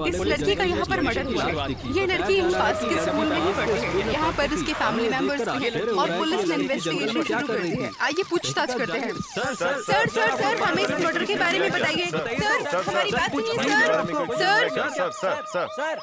इस लड़की का यहाँ पर मर्डर हुआ है। ये लड़की यहाँ पास के स्कूल में ही पढ़ती है। यहाँ पर उसके फैमिली मेंबर्स भी हैं और पुलिस ने इन्वेस्टिगेशन शुरू कर दी है। आइए पूछताछ करते हैं। सर हमें इस मर्डर के बारे में बताइए। सर हमारी बात सुनिए। सर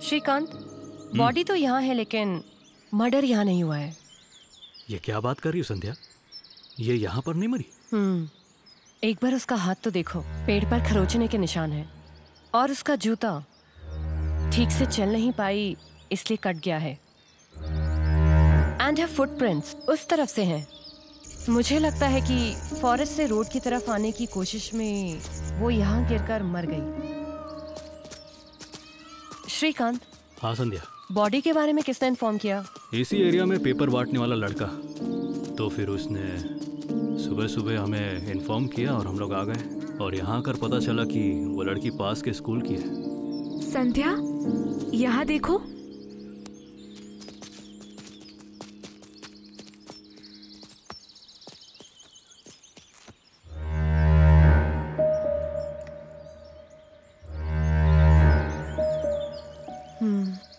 श्रीकांत, बॉडी तो यहाँ है लेकिन मर्डर यहाँ नहीं हुआ है। ये क्या बात कर रही हो संध्या? ये यहाँ पर नहीं मरी? एक बार उसका हाथ तो देखो, पेड़ पर खरोचने के निशान है और उसका जूता ठीक से चल नहीं पाई इसलिए कट गया है। एंड हर फुटप्रिंट्स उस तरफ से हैं। मुझे लगता है कि फॉरेस्ट से रोड की तरफ आने की कोशिश में वो यहाँ गिरकर मर गई। श्रीकांत। हाँ संध्या। बॉडी के बारे में किसने इन्फॉर्म किया? इसी एरिया में पेपर बांटने वाला लड़का। तो फिर उसने सुबह सुबह हमें इन्फॉर्म किया और हम लोग आ गए और यहाँ आकर पता चला कि वो लड़की पास के स्कूल की है। संध्या, यहाँ देखो।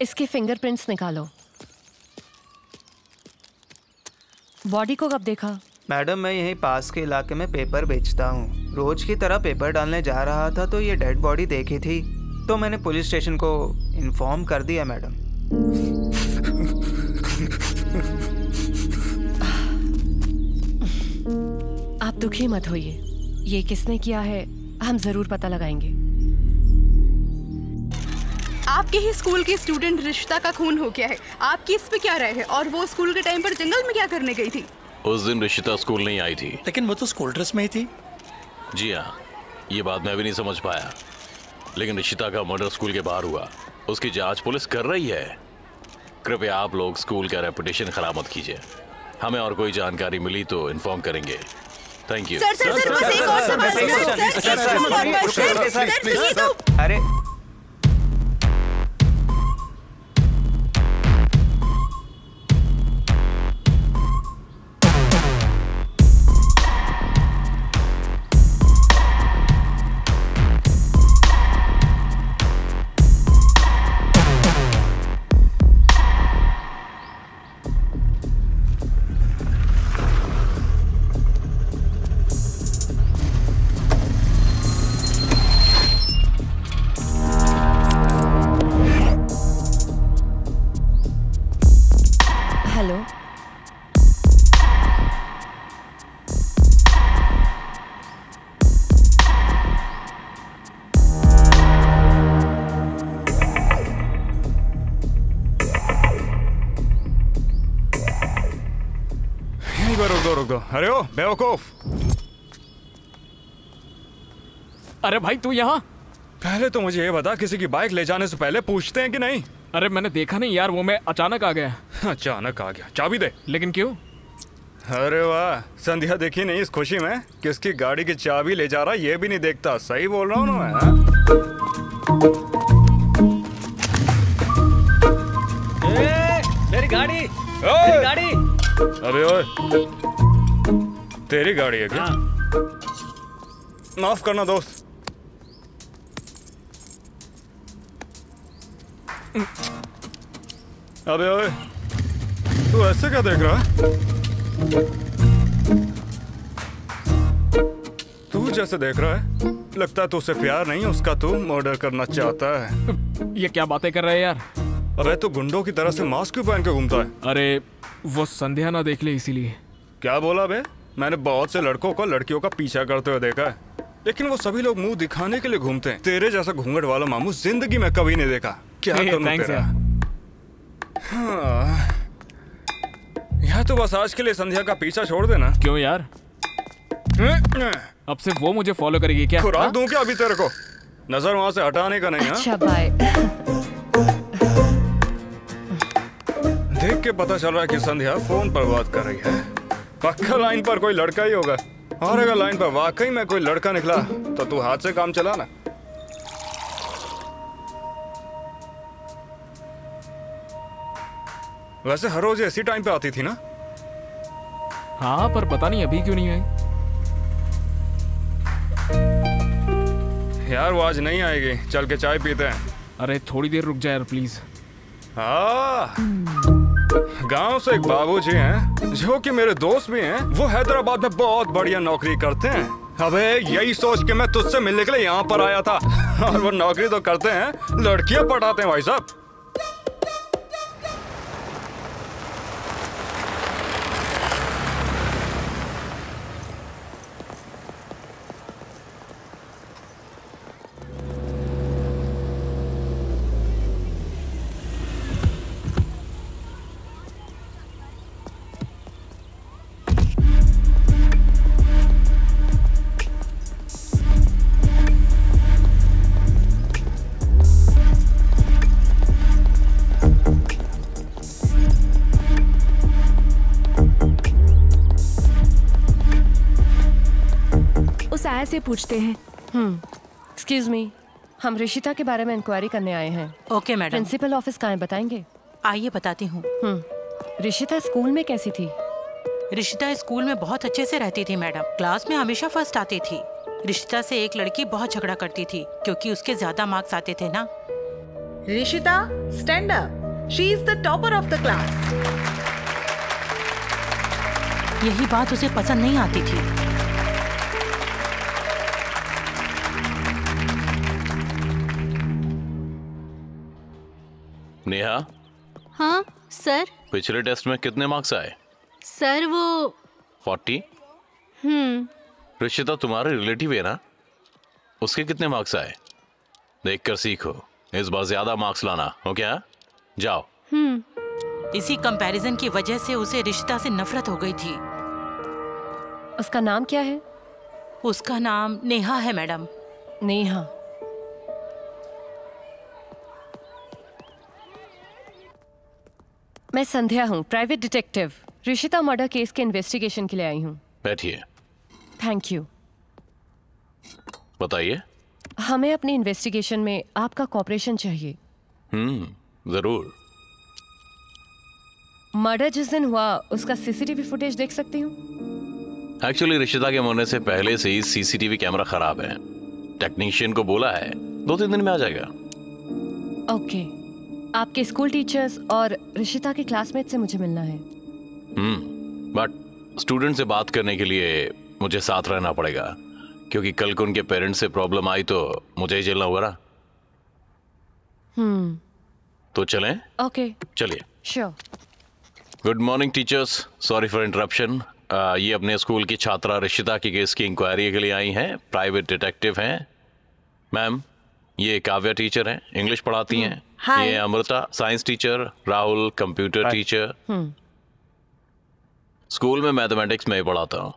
इसके फिंगरप्रिंट्स निकालो। बॉडी को कब देखा? मैडम, मैं यहीं पास के इलाके में पेपर बेचता हूँ। रोज की तरह पेपर डालने जा रहा था तो ये डेड बॉडी देखी थी तो मैंने पुलिस स्टेशन को इन्फॉर्म कर दिया मैडम। आप दुखी मत होइए। ये किसने किया है हम जरूर पता लगाएंगे। आपके ही स्कूल के स्टूडेंट रिश्ता का खून हो गया है। आपकी इस पे क्या राय है? और वो स्कूल के टाइम पर जंगल में क्या करने गई थी? उस दिन रिशिता स्कूल नहीं आई थी। लेकिन वो तो स्कूल ड्रेस में ही थी। जी हाँ, ये बात मैं भी नहीं समझ पाया। लेकिन रिशिता का मर्डर स्कूल के बाहर हुआ। उसकी जांच पुलिस कर रही है। कृपया आप लोग स्कूल का रेपुटेशन खराब मत कीजिए। हमें और कोई जानकारी मिली तो इन्फॉर्म करेंगे। Thank you. अरे यहीं पर रुक दो। अरे ओ बेवकूफ! अरे भाई तू यहाँ? पहले तो मुझे ये बता, किसी की बाइक ले जाने से पहले पूछते हैं कि नहीं? अरे मैंने देखा नहीं यार, वो मैं अचानक आ गया। अचानक आ गया? चाबी दे। लेकिन क्यों? अरे वाह, संध्या देखी नहीं इस खुशी में? किसकी गाड़ी की चाबी ले जा रहा ये भी नहीं देखता। सही बोल रहा हूँ ना मैं? मेरी गाड़ी! मेरी गाड़ी! अबे ओए, तेरी गाड़ी है क्या? माफ करना दोस्त। अबे ओए, तू ऐसे क्या देख रहा है? तू जैसे देख रहा है लगता है तुझसे प्यार नहीं, उसका तू मर्डर करना चाहता है। ये क्या बातें कर रहा है यार? अबे तू गुंडों की तरह से मास्क क्यों पहन के घूमता है? अरे वो संध्या ना देख ले इसीलिए। क्या बोला बे? मैंने बहुत से लड़कों को लड़कियों का पीछा करते हुए देखा है, लेकिन वो सभी लोग मुंह दिखाने के लिए घूमते हैं। तेरे जैसा घूंघट वाला मामू जिंदगी में कभी नहीं देखा। क्या करूं तेरा? हाँ। या तो बस आज के लिए संध्या का पीछा छोड़ देना। क्यों यार? अब से वो मुझे फॉलो करेगी क्या? खुराक दूं क्या अभी तेरे को? नजर वहां से हटाने का नहीं। अच्छा बाय। देख के पता चल रहा है कि संध्या फोन पर बात कर रही है। पक्का लाइन पर कोई लड़का ही होगा, और अगर लाइन पर वाकई में कोई लड़का निकला तो तू हाथ से काम चला ना। वैसे हर रोज ऐसी टाइम पे आती थी ना? हाँ, पर पता नहीं अभी क्यों नहीं आई। यार वो आज नहीं आएगी, चल के चाय पीते हैं। अरे थोड़ी देर रुक जा यार प्लीज। हाँ, गांव से एक बाबूजी हैं जो कि मेरे दोस्त भी हैं। वो हैदराबाद में बहुत बढ़िया नौकरी करते हैं। अबे यही सोच के मैं तुझसे मिलने के लिए यहाँ पर आया था। और वो नौकरी तो करते हैं, लड़कियां पटाते हैं भाई साहब। आया से पूछते हैं। एक्सक्यूज मी, हम ऋषिता के बारे में इंक्वायरी करने आए हैं। Okay madam. प्रिंसिपल ऑफिस कहाँ है बताएंगे? आइए बताती हूँ। ऋषिता स्कूल में कैसी थी? ऋषिता स्कूल में बहुत अच्छे से रहती थी मैडम। क्लास में हमेशा फर्स्ट आती थी। ऋषिता से एक लड़की बहुत झगड़ा करती थी क्योंकि उसके ज्यादा मार्क्स आते थे ना। Rishita, stand up. She is the topper of the class. यही बात उसे पसंद नहीं आती थी। नेहा। हाँ सर। पिछले टेस्ट में कितने मार्क्स आए? सर वो 40। ऋषिता तुम्हारे रिलेटिव है ना, उसके कितने मार्क्स आए? देखकर सीखो, इस बार ज्यादा मार्क्स लाना, हो क्या? जाओ। इसी कंपैरिजन की वजह से उसे ऋषिता से नफरत हो गई थी। उसका नाम क्या है? उसका नाम नेहा है मैडम। नेहा। मैं संध्या हूँ, private detective. Rishita murder case के इन्वेस्टिगेशन के लिए आई हूँ। बैठिए। Thank you. बताइए। हमें अपनी इन्वेस्टिगेशन में आपका कोऑपरेशन चाहिए। जरूर। मर्डर जिस दिन हुआ उसका सीसीटीवी फुटेज देख सकती हूँ? एक्चुअली ऋषिता के मरने से पहले से ही सीसीटीवी कैमरा खराब है। टेक्नीशियन को बोला है, 2-3 दिन में आ जाएगा। ओके। आपके स्कूल टीचर्स और ऋषिता के क्लासमेट से मुझे मिलना है। बट स्टूडेंट से बात करने के लिए मुझे साथ रहना पड़ेगा, क्योंकि कल को उनके पेरेंट्स से प्रॉब्लम आई तो मुझे ही झेलना होगा ना। तो चलें? ओके चलिए। Sure. Good morning teachers, sorry for interruption. ये अपने स्कूल की छात्रा ऋषिता की केस की इंक्वायरी के लिए आई हैं, प्राइवेट डिटेक्टिव हैं। मैम, ये काव्या टीचर हैं, इंग्लिश पढ़ाती हैं। ये Amrita science teacher, Rahul computer teacher. School में मैथमेटिक्स में ही पढ़ाता हूँ।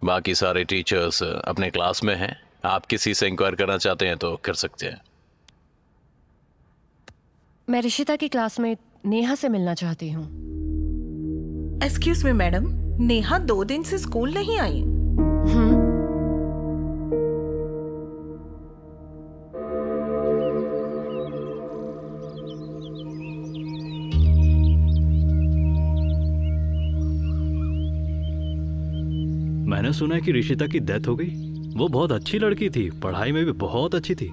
बाकी सारे टीचर्स अपने क्लास में हैं। आप किसी से इंक्वायर करना चाहते हैं तो कर सकते हैं। मैं ऋषिता की क्लासमेट नेहा से मिलना चाहती हूँ। एक्सक्यूज मी मैडम, नेहा 2 दिन से स्कूल नहीं आई। मैंने सुना है कि ऋषिता की डेथ हो गई। वो बहुत अच्छी लड़की थी, पढ़ाई में भी बहुत अच्छी थी।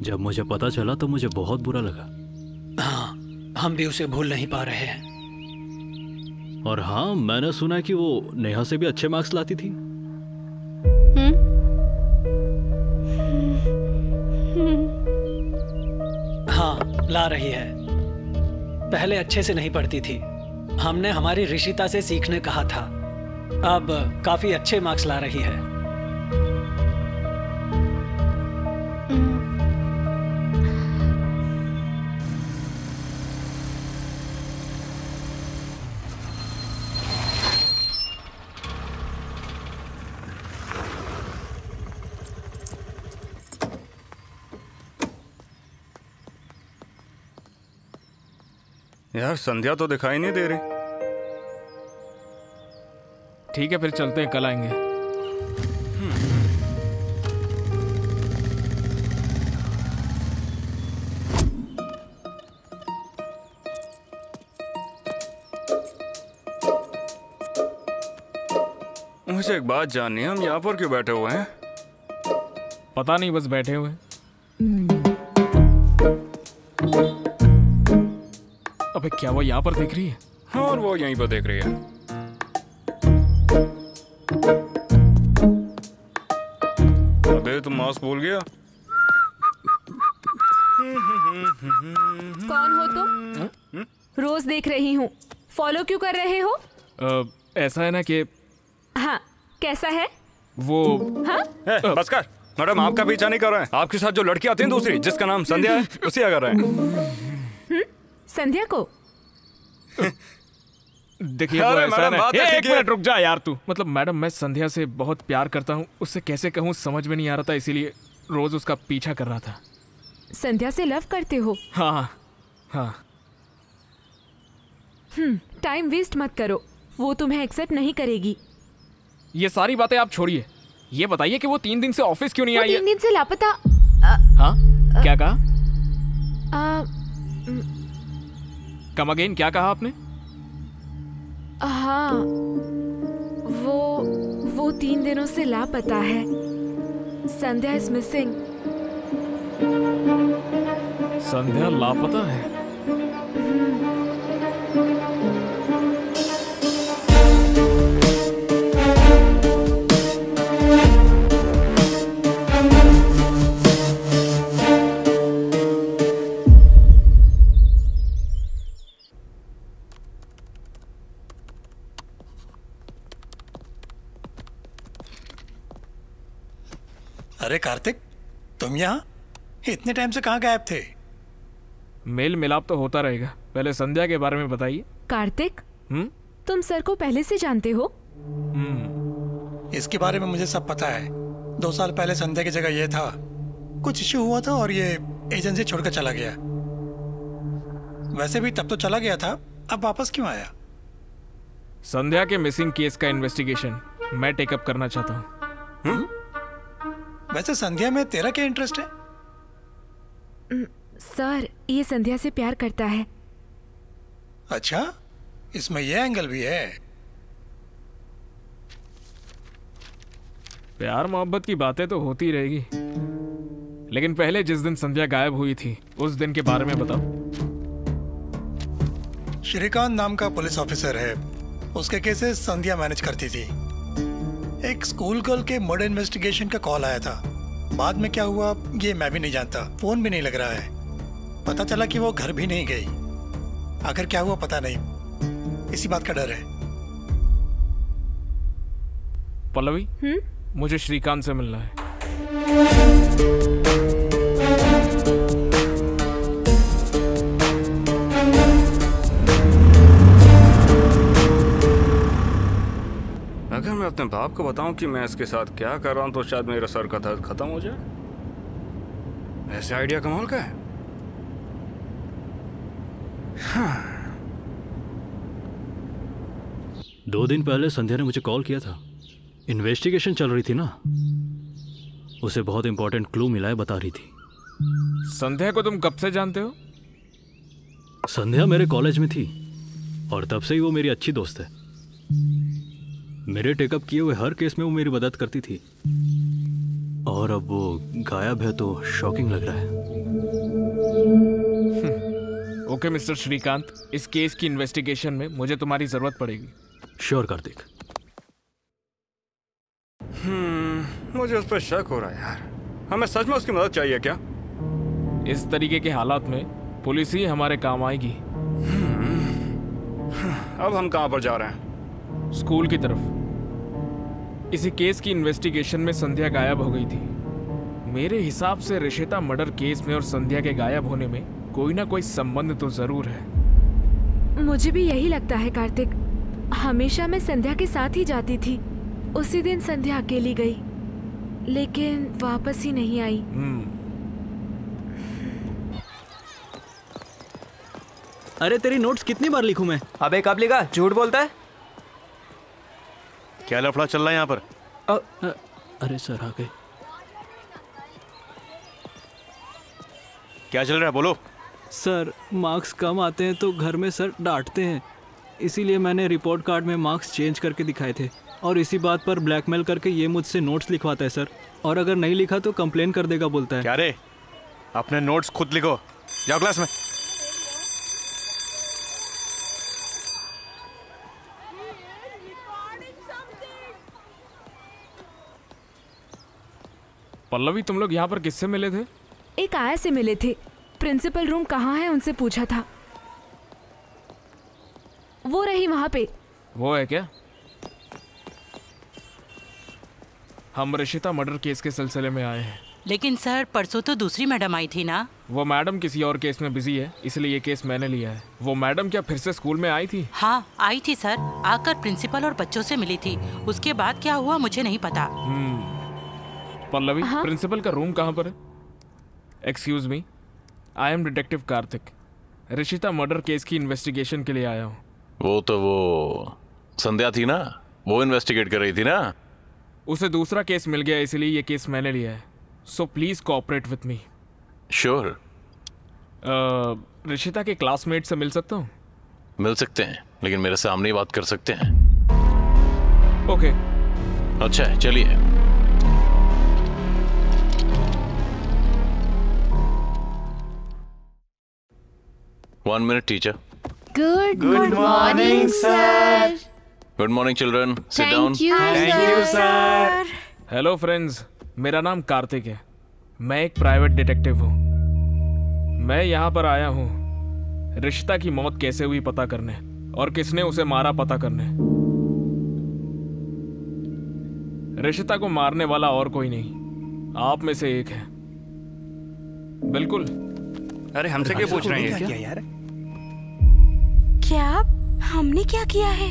जब मुझे पता चला तो मुझे बहुत बुरा लगा। हाँ, हम भी उसे भूल नहीं पा रहे हैं। और हाँ, मैंने सुना है कि वो नेहा से भी अच्छे मार्क्स लाती थी। हाँ, ला रही है। पहले अच्छे से नहीं पढ़ती थी। हमने हमारी ऋषिता से सीखने कहा था। अब काफी अच्छे मार्क्स ला रही है। यार संध्या तो दिखाई नहीं दे रही। ठीक है, फिर चलते हैं, कल आएंगे। मुझे एक बात जाननी है, हम यहाँ पर क्यों बैठे हुए हैं? पता नहीं, बस बैठे हुए हैं। अबे क्या वो यहाँ पर देख रही है? हाँ, और वो यहीं पर देख रही है। अबे तुम मास्क भूल गया? कौन हो तुम? रोज देख रही हूँ, फॉलो क्यों कर रहे हो? ऐसा है ना कि हाँ, कैसा है वो? हाँ? बस कर मैडम, आपका पीछा नहीं कर रहे हैं। आपके साथ जो लड़की आती है दूसरी, जिसका नाम संध्या है, उसी का कर रहे हैं। संध्या को? देखिए वो ऐसा है ना। एक मिनट रुक जा यार तू। मतलब मैडम, मैं संध्या से बहुत प्यार करता हूँ। उससे कैसे कहूँ समझ में नहीं आ रहा था, इसीलिए रोज उसका पीछा कर रहा था। संध्या से लव करते हो? हाँ हाँ। टाइम वेस्ट मत करो, वो तुम्हें एक्सेप्ट नहीं करेगी। ये सारी बातें आप छोड़िए, ये बताइए कि वो 3 दिन से ऑफिस क्यों नहीं आई है? 3 दिन से लापता। हाँ, क्या कहा? कम अगेन, क्या कहा आपने? हाँ, वो 3 दिनों से लापता है। संध्या इज मिसिंग। संध्या लापता है? अरे कार्तिक, तुम यहाँ? इतने टाइम से कहाँ गायब थे? मेल मिलाप तो होता रहेगा, पहले संध्या के बारे में बताइए। कार्तिक, तुम सर को पहले से जानते हो? इसके बारे में मुझे सब पता है। 2 साल पहले संध्या की जगह ये था। कुछ इश्यू हुआ था और ये एजेंसी छोड़कर चला गया। वैसे भी तब तो चला गया था, अब वापस क्यों आया? संध्या के मिसिंग केस का इन्वेस्टिगेशन मैं टेकअप करना चाहता हूँ। वैसे संध्या में तेरा क्या इंटरेस्ट है? सर, ये संध्या से प्यार करता है। अच्छा, इसमें ये एंगल भी है। प्यार मोहब्बत की बातें तो होती रहेगी, लेकिन पहले जिस दिन संध्या गायब हुई थी उस दिन के बारे में बताओ। श्रीकांत नाम का पुलिस ऑफिसर है, उसके केसेस संध्या मैनेज करती थी। एक स्कूल गर्ल के मर्डर इन्वेस्टिगेशन का कॉल आया था। बाद में क्या हुआ ये मैं भी नहीं जानता, फोन भी नहीं लग रहा है। पता चला कि वो घर भी नहीं गई। आखिर क्या हुआ पता नहीं, इसी बात का डर है। पल्लवी, मुझे श्रीकांत से मिलना है। अगर मैं अपने बाप को बताऊं कि मैं इसके साथ क्या कर रहा हूं तो शायद मेरा सर का दर्द खत्म हो जाए। ऐसे आइडिया कमाल का है। हाँ। 2 दिन पहले संध्या ने मुझे कॉल किया था। इन्वेस्टिगेशन चल रही थी ना, उसे बहुत इंपॉर्टेंट क्लू मिला है, बता रही थी। संध्या को तुम कब से जानते हो? संध्या मेरे कॉलेज में थी और तब से ही वो मेरी अच्छी दोस्त है। मेरे टेकअप किए हुए हर केस में वो मेरी मदद करती थी और अब वो गायब है तो शॉकिंग लग रहा है। ओके मिस्टर श्रीकांत, इस केस की इन्वेस्टिगेशन में मुझे तुम्हारी जरूरत पड़ेगी। श्योर कार्तिक। मुझे उस पर शक हो रहा है यार। हमें सच में उसकी मदद चाहिए क्या? इस तरीके के हालात में पुलिस ही हमारे काम आएगी। अब हम कहां पर जा रहे हैं? स्कूल की तरफ। इसी केस की इन्वेस्टिगेशन में संध्या गायब हो गई थी। मेरे हिसाब से रिशिता मर्डर केस में और संध्या के गायब होने में कोई ना कोई संबंध तो जरूर है। मुझे भी यही लगता है कार्तिक। हमेशा मैं संध्या के साथ ही जाती थी। उसी दिन संध्या अकेली गई, लेकिन वापस ही नहीं आई। अरे तेरी नोट्स कितनी बार लिखूं मैं? अबे कब लिखा? झूठ बोलता है। क्या लफड़ा चल रहा है यहाँ पर? अरे सर आ गए। क्या चल रहा है, बोलो। सर मार्क्स कम आते हैं तो घर में सर डांटते हैं, इसीलिए मैंने रिपोर्ट कार्ड में मार्क्स चेंज करके दिखाए थे और इसी बात पर ब्लैकमेल करके ये मुझसे नोट्स लिखवाता है सर, और अगर नहीं लिखा तो कंप्लेन कर देगा बोलता है। क्या रे, अपने नोट्स खुद लिखो। जाओ क्लास में। पल्लवी, तुम लोग यहाँ पर किससे मिले थे? एक आया से मिले थे। प्रिंसिपल रूम कहाँ है उनसे पूछा था। वो रही वहाँ पे। वो है क्या? हम रिशिता मर्डर केस के सिलसिले में आए हैं। लेकिन सर परसों तो दूसरी मैडम आई थी ना? वो मैडम किसी और केस में बिजी है, इसलिए ये केस मैंने लिया है। वो मैडम क्या फिर से स्कूल में आई थी? हाँ आई थी सर, आकर प्रिंसिपल और बच्चों से मिली थी। उसके बाद क्या हुआ मुझे नहीं पता। पल्लवी, प्रिंसिपल का रूम कहाँ पर है? Excuse me, I am detective Kartik. Rishita murder case की इन्वेस्टिगेशन के लिए आया हूँ। वो संध्या थी ना, वो इन्वेस्टिगेट कर रही थी ना। उसे दूसरा केस मिल गया, इसलिए ये केस मैंने लिया है। So please cooperate with me. Sure. Rishita के क्लासमेट से मिल सकता हूँ? मिल सकते हैं, लेकिन मेरे सामने ही बात कर सकते हैं। ओके। अच्छा है, चलिए। One minute, teacher. Good morning, sir. Good morning, children. Sit down. Thank you, sir. Hello friends, मेरा नाम कार्तिक है। मैं एक प्राइवेट डिटेक्टिव हूँ। मैं यहाँ पर आया हूँ रिशिता की मौत कैसे हुई पता करने और किसने उसे मारा पता करने। रिशिता को मारने वाला और कोई नहीं, आप में से एक है। बिल्कुल। अरे हमसे क्या पूछ रहे हैं? क्या यार? क्या हमने क्या किया है?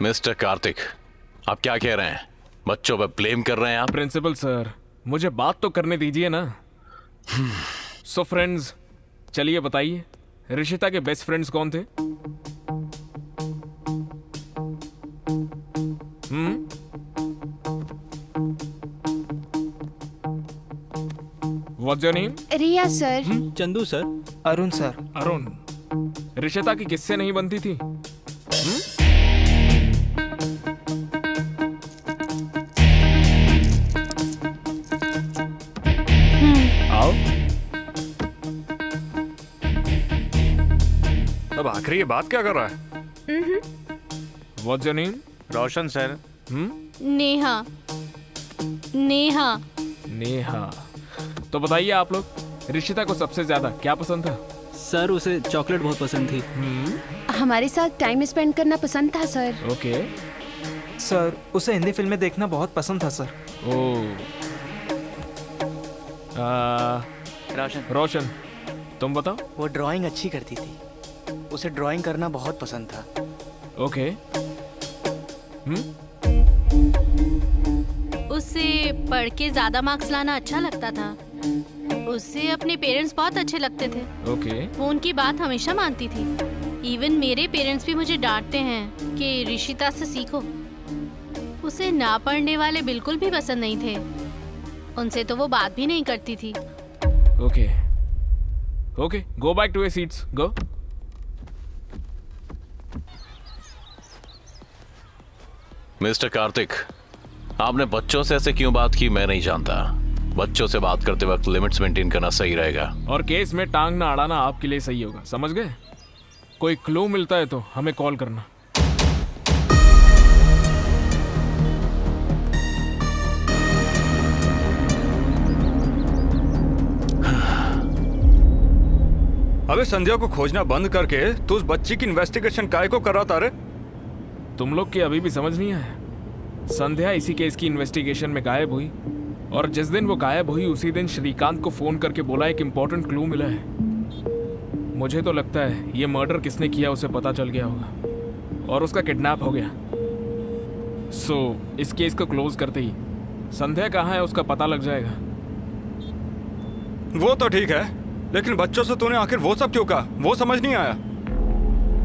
मिस्टर कार्तिक, आप क्या कह रहे हैं? बच्चों पे ब्लेम कर रहे हैं आप? प्रिंसिपल सर, मुझे बात तो करने दीजिए ना। सो फ्रेंड्स, चलिए बताइए, रिशिता के बेस्ट फ्रेंड्स कौन थे? What's your name? Riya sir. Chandu sir. Arun sir. Arun. Rishita की किससे नहीं बनती थी? आओ। अब आखिरी ये बात क्या कर रहा है? What's your name? Roshan sir. Neha. Neha. Neha. तो बताइए आप लोग, रिशिता को सबसे ज्यादा क्या पसंद था? सर उसे चॉकलेट बहुत पसंद थी। हमारे साथ टाइम स्पेंड करना पसंद था सर। ओके। सर उसे हिंदी फिल्में देखना बहुत पसंद था सर। ओह। रोशन, तुम बताओ। वो ड्राइंग अच्छी करती थी, उसे ड्राइंग करना बहुत पसंद था। ओके। उससे पढ़ के ज्यादा मार्क्स लाना अच्छा लगता था। उससे अपने पेरेंट्स बहुत अच्छे लगते थे। ओके। वो उनकी बात हमेशा मानती थी। इवन मेरे पेरेंट्स भी मुझे डांटते हैं कि ऋषिता से सीखो। उसे ना पढ़ने वाले बिल्कुल भी पसंद नहीं थे। उनसे तो वो बात भी नहीं करती थी। Okay okay, go back to your seats, go. Mister Kartik, आपने बच्चों से ऐसे क्यों बात की मैं नहीं जानता। बच्चों से बात करते वक्त लिमिट्स मेंटेन करना सही रहेगा। और केस में टांग ना अड़ाना आपके लिए सही होगा, समझ गए? कोई क्लू मिलता है तो हमें कॉल करना। अबे संध्या को खोजना बंद करके तू उस बच्ची की इन्वेस्टिगेशन काहे को कर रहा था रे? तुम लोग के अभी भी समझ नहीं आया? संध्या इसी केस की इन्वेस्टिगेशन में गायब हुई, और जिस दिन वो गायब हुई उसी दिन श्रीकांत को फोन करके बोला एक इम्पोर्टेंट क्लू मिला है। मुझे तो लगता है ये मर्डर किसने किया उसे पता चल गया होगा और उसका किडनैप हो गया। इस केस को क्लोज करते ही संध्या कहाँ है उसका पता लग जाएगा। वो तो ठीक है, लेकिन बच्चों से तूने आखिर वो सब क्यों कहा? वो समझ नहीं आया।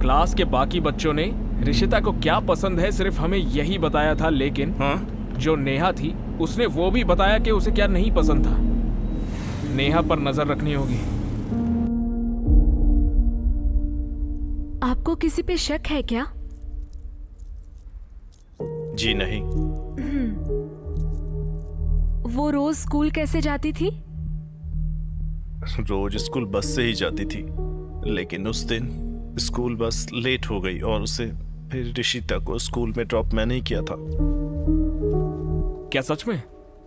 क्लास के बाकी बच्चों ने ऋषिता को क्या पसंद है सिर्फ हमें यही बताया था, लेकिन जो नेहा थी उसने वो भी बताया कि उसे क्या नहीं पसंद था। नेहा पर नजर रखनी होगी। आपको किसी पे शक है क्या? जी नहीं। वो रोज स्कूल कैसे जाती थी? रोज स्कूल बस से ही जाती थी, लेकिन उस दिन स्कूल बस लेट हो गई और उसे फिर ऋषिता को स्कूल में ड्रॉप मैंने ही किया था। क्या सच में?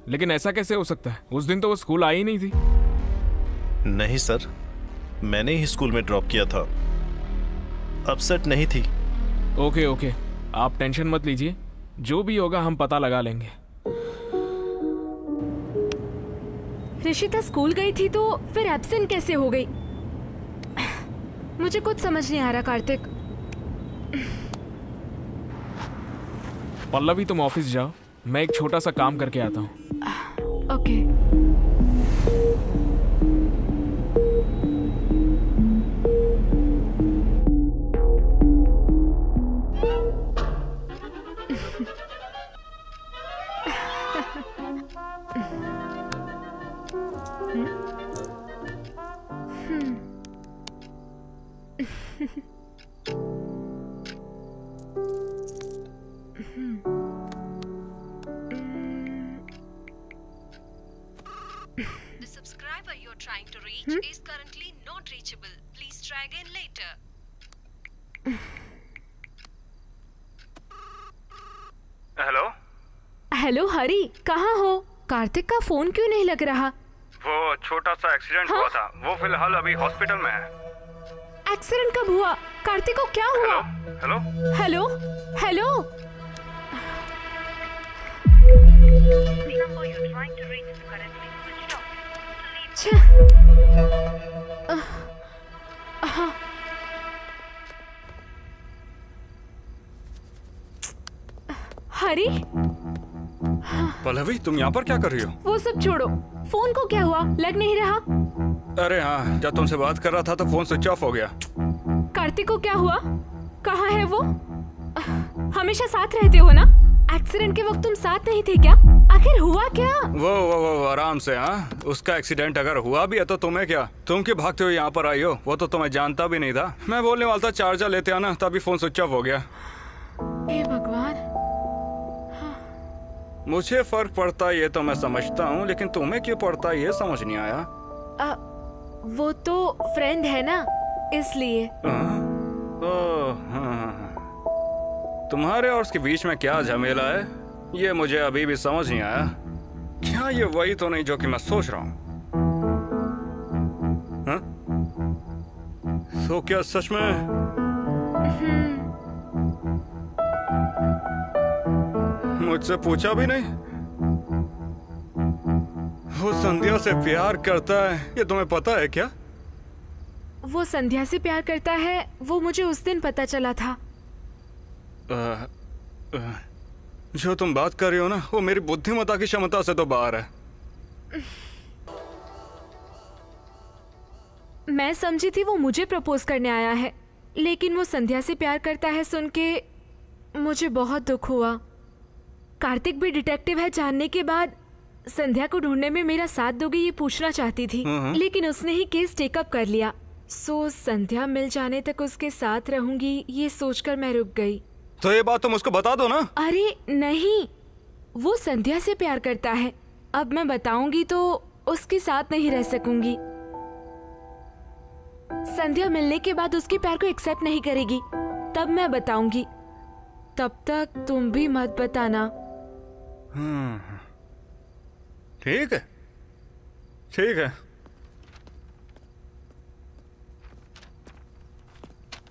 लेकिन ऐसा कैसे हो सकता है? उस दिन तो वो स्कूल आई ही नहीं थी। नहीं सर, मैंने ही स्कूल में ड्रॉप किया था। अपसेट नहीं थी। ओके ओके, आप टेंशन मत लीजिए, जो भी होगा हम पता लगा लेंगे। ऋषिता स्कूल गई थी तो फिर एब्सेंट कैसे हो गई? मुझे कुछ समझ नहीं आ रहा कार्तिक। पल्लवी तुम ऑफिस जाओ, मैं एक छोटा सा काम करके आता हूँ। Okay. The subscriber you're trying to reach is currently not reachable. Please try again later. Hello hello Hari, कहाँ हो? कार्तिक का फोन क्यों नहीं लग रहा? वो छोटा सा एक्सीडेंट हुआ था, वो फिलहाल अभी हॉस्पिटल में है। एक्सीडेंट कब हुआ? कार्तिक को क्या हुआ? Hello hello hello. Hari, Pallavi तुम यहाँ पर क्या कर रही हो? वो सब छोड़ो, फोन को क्या हुआ? लग नहीं रहा? अरे हाँ, जब तुमसे बात कर रहा था तो फोन स्विच ऑफ हो गया। कार्तिक को क्या हुआ? कहाँ है वो? हमेशा साथ रहते हो ना? एक्सीडेंट के वक्त तुम साथ नहीं थे क्या? आखिर हुआ क्या? वो आराम से। हाँ, उसका एक्सीडेंट अगर हुआ भी है तो तुम्हें क्या? तुम क्यों भागते हो यहाँ पर आई हो? वो तो तुम्हें जानता भी नहीं था। मैं बोलने वाला था चार्जर लेते आना, तभी फोन स्विच ऑफ हो गया। हे भगवान। मुझे फर्क पड़ता है ये तो मैं समझता हूँ, लेकिन तुम्हें क्यों पड़ता है ये समझ नहीं आया। वो तो फ्रेंड है ना, इसलिए। तुम्हारे और उसके बीच में क्या झमेला है ये मुझे अभी भी समझ नहीं आया। क्या ये वही तो नहीं जो कि मैं सोच रहा हूँ? तो क्या सच में मुझसे पूछा भी नहीं? वो संध्या से प्यार करता है, ये तुम्हें पता है क्या? वो संध्या से प्यार करता है, वो मुझे उस दिन पता चला था। जो तुम बात कर रही हो ना, वो मेरी बुद्धिमत्ता की क्षमता से तो बाहर है। मैं समझी थी वो मुझे प्रपोज करने आया है, लेकिन वो संध्या से प्यार करता है सुन के मुझे बहुत दुख हुआ। कार्तिक भी डिटेक्टिव है जानने के बाद संध्या को ढूंढने में मेरा साथ दोगे ये पूछना चाहती थी, लेकिन उसने ही केस टेकअप कर लिया। सो संध्या मिल जाने तक उसके साथ रहूंगी ये सोचकर मैं रुक गई। तो ये बात तुम उसको बता दो ना। अरे नहीं, वो संध्या से प्यार करता है। अब मैं बताऊंगी तो उसके साथ नहीं रह सकूंगी। संध्या मिलने के बाद उसके प्यार को एक्सेप्ट नहीं करेगी, तब मैं बताऊंगी। तब तक तुम भी मत बताना। ठीक है, ठीक है।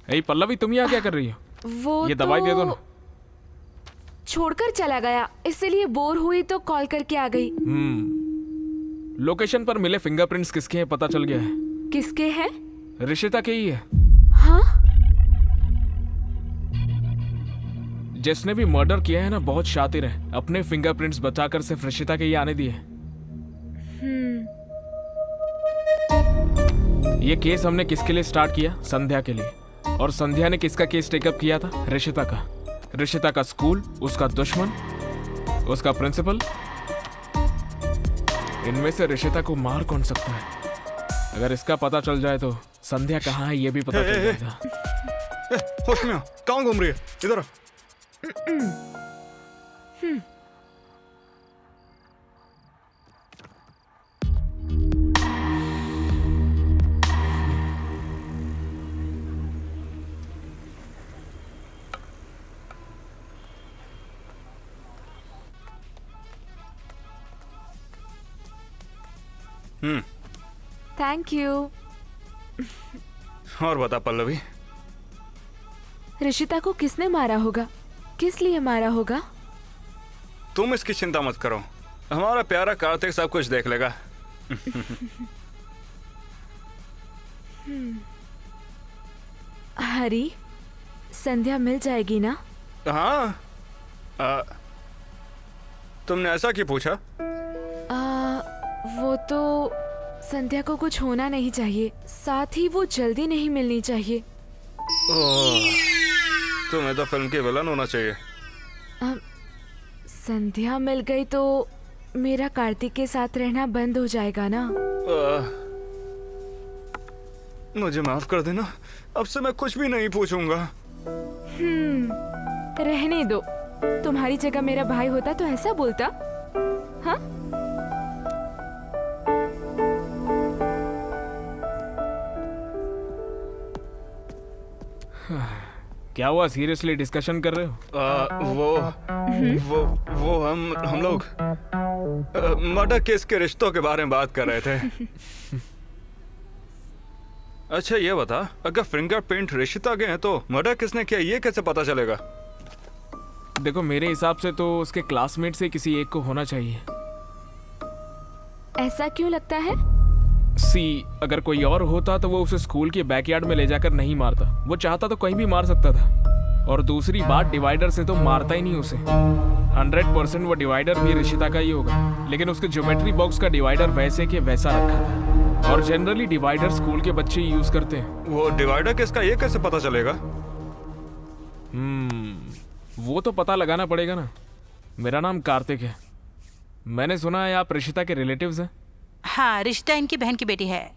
ए पल्लवी, तुम यहाँ क्या कर रही हो? वो ये दवाई दे दो ना। छोड़कर चला गया, इसलिए बोर हुई तो कॉल करके आ गई। लोकेशन पर मिले फिंगरप्रिंट्स किसके हैं पता चल गया है। किसके हैं? रिशिता के ही है। हाँ? जिसने भी मर्डर किया है ना, बहुत शातिर है। अपने फिंगरप्रिंट्स बचाकर सिर्फ रिशिता के ही आने दिए। ये केस हमने किसके लिए स्टार्ट किया? संध्या के लिए। और संध्या ने किसका केस टेकअप किया था? रिशिता का। रिशिता का स्कूल, उसका दुश्मन, उसका प्रिंसिपल। इनमें से रिशिता को मार कौन सकता है? अगर इसका पता चल जाए तो संध्या कहाँ है ये भी पता चल जाएगा। होश में, कहाँ घूम रही है? इधर। Thank you. और बता पल्लवी, रिशिता को किसने मारा होगा? किस लिए मारा होगा? तुम इसकी चिंता मत करो, हमारा प्यारा कार्तिक सब कुछ देख लेगा। हरी, संध्या मिल जाएगी ना? हाँ। तुमने ऐसा क्यों पूछा? वो तो संध्या को कुछ होना नहीं चाहिए, साथ ही वो जल्दी नहीं मिलनी चाहिए। तुम्हें तो फिल्म के विलन होना चाहिए। संध्या मिल गई तो मेरा कार्तिक के साथ रहना बंद हो जाएगा ना? मुझे माफ कर देना, अब से मैं कुछ भी नहीं पूछूंगा। रहने दो, तुम्हारी जगह मेरा भाई होता तो ऐसा बोलता? हाँ? क्या हुआ? सीरियसली डिस्कशन कर रहे हो? वो हम लोग मर्डर केस के रिश्तों के बारे में बात कर रहे थे। अच्छा ये बता, अगर फिंगरप्रिंट रिशिता के हैं तो मर्डर किसने किया ये कैसे पता चलेगा? देखो मेरे हिसाब से तो उसके क्लासमेट से किसी एक को होना चाहिए। ऐसा क्यों लगता है? अगर कोई और होता तो वो उसे स्कूल के बैकयार्ड में ले जाकर नहीं मारता। वो चाहता तो कहीं भी मार सकता था। और दूसरी बात, डिवाइडर से तो मारता ही नहीं उसे। 100% वो डिवाइडर भी रिशिता का ही होगा, लेकिन उसके ज्योमेट्री बॉक्स का डिवाइडर वैसे के वैसा रखा था। और जनरली डिवाइडर स्कूल के बच्चे यूज करते हैं। वो डिवाइडर किसका ये कैसे पता चलेगा? वो तो पता लगाना पड़ेगा ना। मेरा नाम कार्तिक है। मैंने सुना है आप रिशिता के रिलेटिव्स हैं। हाँ, रिशिता इनकी बहन की बेटी है।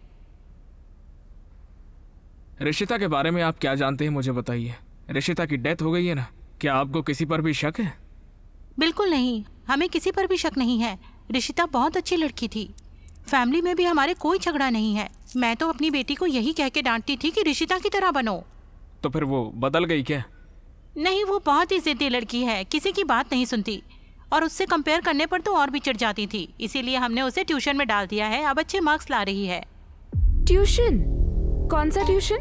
रिशिता के बारे में आप क्या जानते हैं मुझे बताइए। रिशिता की डेथ हो गई है ना, क्या आपको किसी पर भी शक है? बिल्कुल नहीं, हमें किसी पर भी शक नहीं है। रिशिता बहुत अच्छी लड़की थी। फैमिली में भी हमारे कोई झगड़ा नहीं है। मैं तो अपनी बेटी को यही कह के डांटती थी कि रिशिता की तरह बनो। तो फिर वो बदल गई क्या? नहीं, वो बहुत ही जिद्दी लड़की है, किसी की बात नहीं सुनती। और उससे कंपेयर करने पर तो और भी चिढ़ जाती थी। इसीलिए हमने उसे ट्यूशन में डाल दिया है। अब अच्छे मार्क्स ला रही है। ट्यूशन? कौन सा ट्यूशन?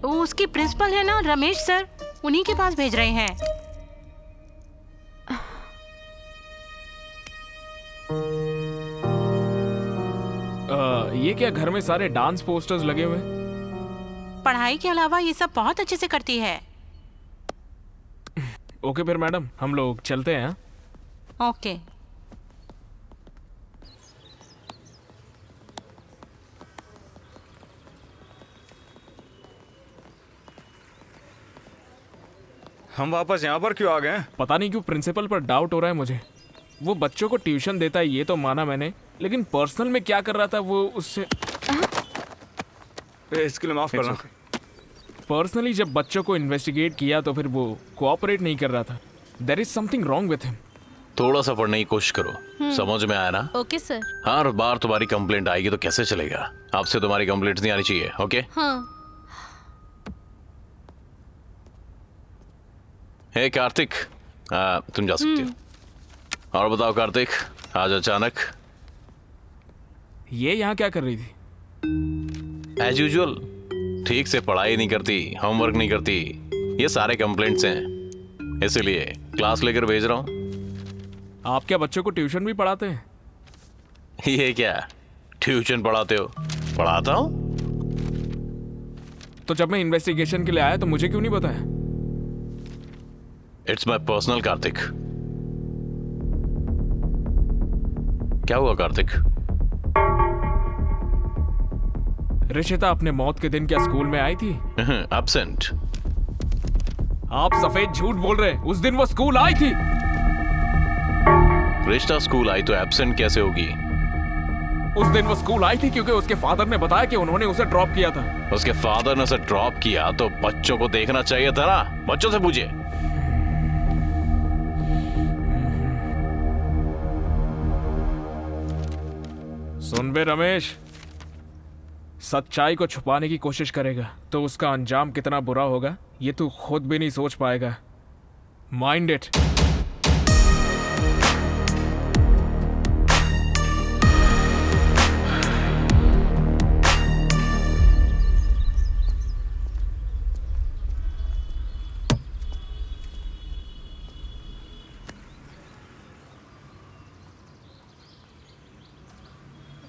वो उसकी प्रिंसिपल है ना, रमेश सर, उन्हीं के पास भेज रहे हैं। ये क्या घर में सारे डांस पोस्टर्स लगे हुए हैं? पढ़ाई के अलावा ये सब बहुत अच्छे से करती है। ओके फिर मैडम, हम लोग चलते हैं। ओके। हम वापस यहाँ पर क्यों आ गए? पता नहीं क्यों प्रिंसिपल पर डाउट हो रहा है मुझे। वो बच्चों को ट्यूशन देता है ये तो माना मैंने, लेकिन पर्सनल में क्या कर रहा था वो उससे। इसके लिए माफ करना। पर्सनली जब बच्चों को इन्वेस्टिगेट किया तो फिर वो कोऑपरेट नहीं कर रहा था। There is something wrong with him. थोड़ा सा पढ़ने की कोशिश करो, समझ में आया ना? Okay sir. हर बार तुम्हारी कंप्लेंट आएगी तो कैसे चलेगा? आपसे तुम्हारी कंप्लेंट नहीं आनी चाहिए। ओके? हाँ। हे कार्तिक, तुम जा सकते हो। और बताओ कार्तिक, आज अचानक ये यहाँ क्या कर रही थी? एज यूजुअल, ठीक से पढ़ाई नहीं करती, होमवर्क नहीं करती, ये सारे कंप्लेंट्स हैं, इसीलिए क्लास लेकर भेज रहा हूँ। आप क्या बच्चों को ट्यूशन भी पढ़ाते हैं? ये क्या ट्यूशन पढ़ाते हो? पढ़ाता हूँ। तो जब मैं इन्वेस्टिगेशन के लिए आया तो मुझे क्यों नहीं बताया? It's my personal Kartik. क्या हुआ कार्तिक? ऋषिता अपने मौत के दिन क्या स्कूल में आई थी? एब्सेंट। आप सफेद झूठ बोल रहे हैं। उस दिन वो स्कूल आई थी। ऋषिता स्कूल आई तो एब्सेंट कैसे होगी? उस दिन वो स्कूल आई थी क्योंकि उसके फादर ने बताया कि उन्होंने उसे ड्रॉप किया था। उसके फादर ने उसे ड्रॉप किया तो बच्चों को देखना चाहिए था ना, बच्चों से पूछिए। सुन बे रमेश, सच्चाई को छुपाने की कोशिश करेगा तो उसका अंजाम कितना बुरा होगा ये तू खुद भी नहीं सोच पाएगा। Mind it.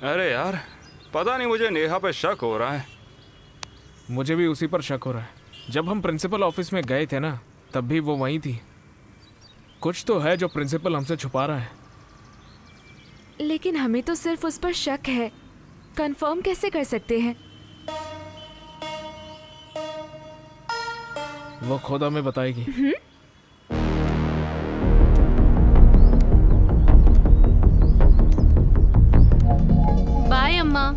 अरे यार, पता नहीं मुझे नेहा पे शक हो रहा है। मुझे भी उसी पर शक हो रहा है। जब हम प्रिंसिपल ऑफिस में गए थे ना, तब भी वो वहीं थी। कुछ तो है जो प्रिंसिपल हमसे छुपा रहा है। लेकिन हमें तो सिर्फ उस पर शक है, कंफर्म कैसे कर सकते हैं? वो खुद हमें बताएगी। बाय अम्मा।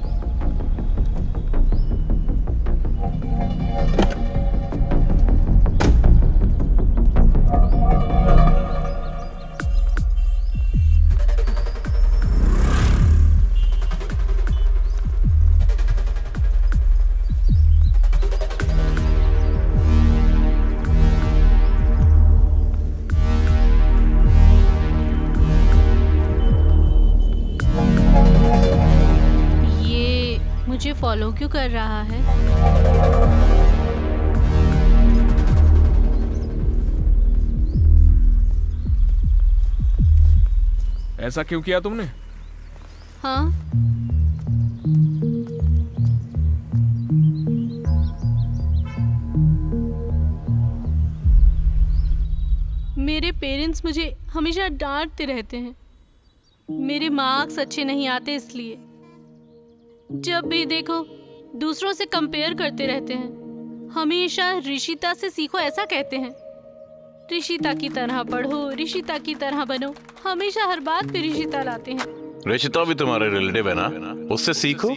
मुझे फॉलो क्यों कर रहा है? ऐसा क्यों किया तुमने? हाँ, मेरे पेरेंट्स मुझे हमेशा डांटते रहते हैं। मेरे मार्क्स अच्छे नहीं आते इसलिए। जब भी देखो दूसरों से कंपेयर करते रहते हैं। हमेशा ऋषिता से सीखो ऐसा कहते हैं। ऋषिता की तरह पढ़ो, ऋषिता की तरह बनो। हमेशा हर बात पे ऋषिता लाते हैं। ऋषिता भी तुम्हारे रिलेटिव है ना, उससे सीखो।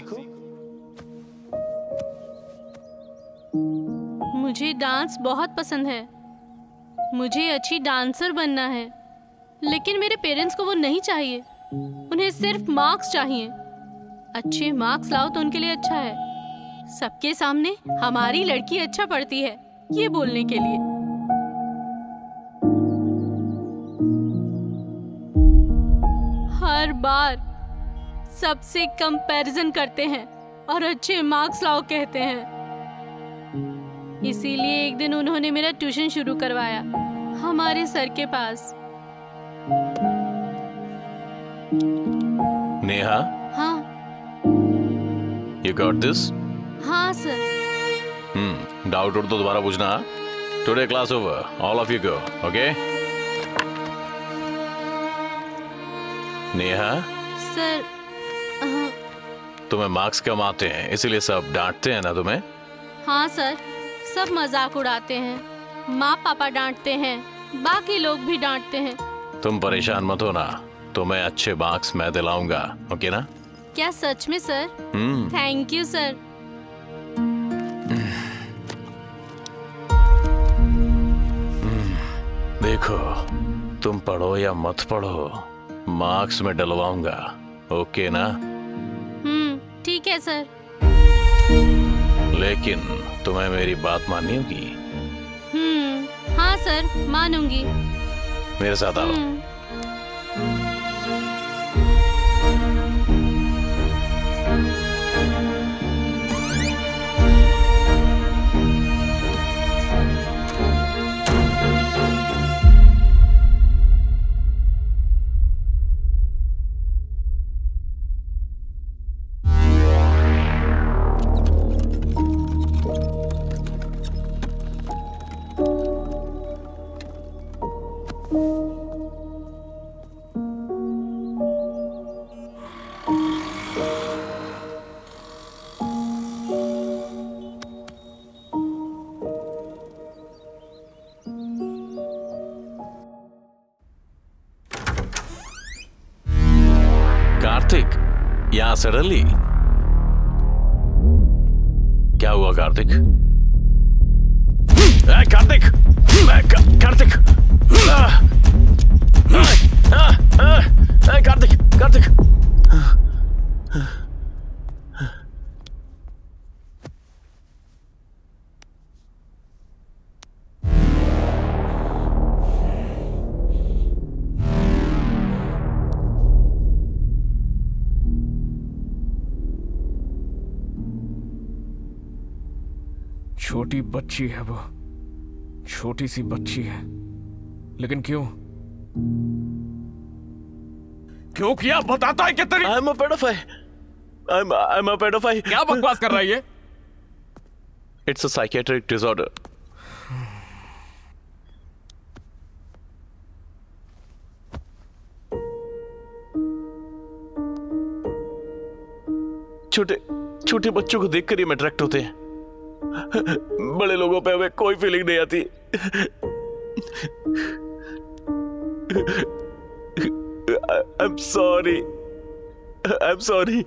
मुझे डांस बहुत पसंद है। मुझे अच्छी डांसर बनना है, लेकिन मेरे पेरेंट्स को वो नहीं चाहिए। उन्हें सिर्फ मार्क्स चाहिए। अच्छे मार्क्स लाओ तो उनके लिए अच्छा है। सबके सामने हमारी लड़की अच्छा पढ़ती है ये बोलने के लिए। हर बार सबसे कंपैरिजन करते हैं और अच्छे मार्क्स लाओ कहते हैं। इसीलिए एक दिन उन्होंने मेरा ट्यूशन शुरू करवाया हमारे सर के पास। नेहा, हाँ। You got this? हाँ सर। डाउट हो तो दोबारा पूछना। Today class over, all of you go, okay? Neha sir, तुम्हें मार्क्स कम आते हैं इसीलिए सब डांटते हैं ना तुम्हें? हाँ सर, सब मजाक उड़ाते हैं, माँ पापा डांटते हैं, बाकी लोग भी डांटते हैं। तुम परेशान मत हो ना, तुम्हें अच्छे मार्क्स मैं दिलाऊंगा, ओके ना? क्या सच में सर? Thank you sir. देखो, तुम पढ़ो या मत पढ़ो, मार्क्स में डलवाऊंगा, ओके ना? ठीक है सर। लेकिन तुम्हें मेरी बात माननी होगी। हाँ सर, मानूंगी। मेरे साथ आओ। कार्तिक, यहाँ सडनली क्या हुआ? कार्तिक, कार्तिक, कार्तिक, कार्तिक, कार्तिक। छोटी बच्ची है वो, छोटी सी बच्ची है, लेकिन क्यों किया? बताता है कि तेरी I'm a pedophile. I'm a pedophile. क्या बकवास कर रहा है ये? It's a psychiatric disorder. छोटे बच्चों को देखकर ही अट्रैक्ट होते हैं, बड़े लोगों पे हमें कोई फीलिंग नहीं आती। I'm sorry. I'm sorry.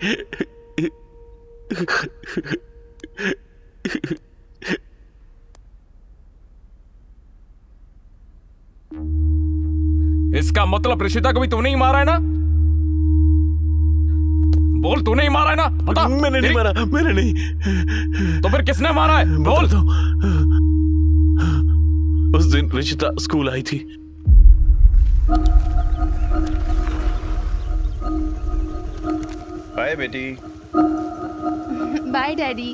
इसका मतलब ऋषिता को भी तूने ही मारा है ना? बोल, तूने ही मारा है ना? बता। मैंने नहीं मारा, मैंने नहीं। तो फिर किसने मारा है? बोल। तो उस दिन ऋषिता स्कूल आई थी। बाय बेटी। Bye daddy.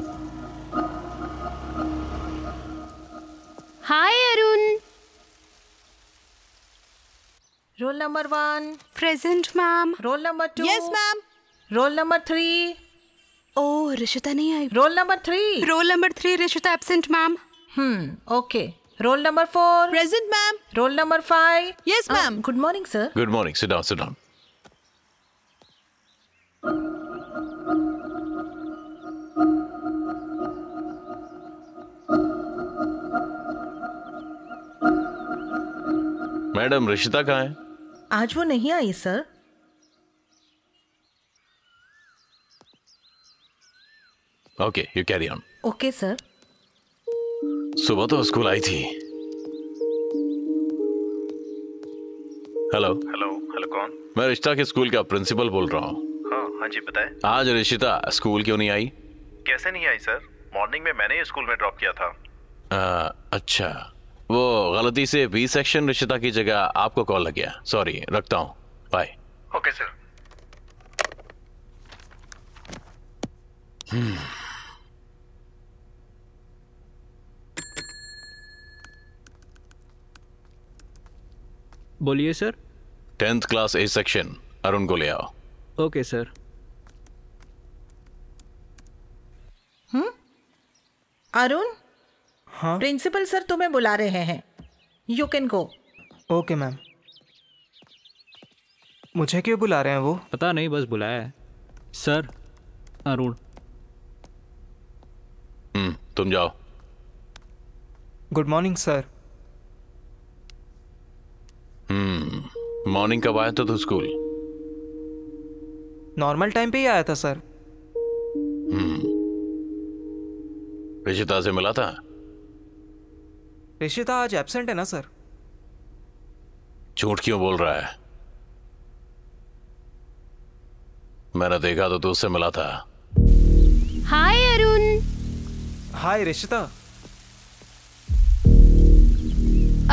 Hi Arun. Roll number 1 present ma'am. Roll number 2 yes ma'am. Roll number 3 oh, Rishita नहीं आई। Roll number 3 roll number 3 Rishita absent ma'am. Okay. Roll number 4 present ma'am. Roll number 5 yes ma'am. Good morning sir. Good morning, sit down, sit down. Madam, Rishita कहाँ है? आज वो नहीं आई sir. Okay, you carry on. Okay sir. सुबह तो school आई थी। Hello hello hello, कौन? मैं ऋषिता के स्कूल का प्रिंसिपल बोल रहा हूँ। हाँ जी, बताएं। आज ऋषिता स्कूल क्यों नहीं आई? कैसे नहीं आई सर? मॉर्निंग में मैंने ही स्कूल में ड्रॉप किया था। अच्छा, वो गलती से बी सेक्शन ऋषिता की जगह आपको कॉल लग गया। सॉरी, रखता हूँ, बाय। Okay sir. बोलिए sir. 10th class A section, Arun को ले आओ। Okay sir. अरुण, हाँ प्रिंसिपल सर तुम्हें बुला रहे हैं। You can go. Okay ma'am. मुझे क्यों बुला रहे हैं वो? पता नहीं, बस बुलाया है। सर, अरुण। तुम जाओ। Good morning sir. मॉर्निंग कब आया था तू स्कूल? नॉर्मल टाइम पे ही आया था सर। रिशिता से मिला था? रिशिता आज एब्सेंट है ना सर। झूठ क्यों बोल रहा है? मैंने देखा तो तू उससे मिला था। हाय अरुण। हाय रिशिता।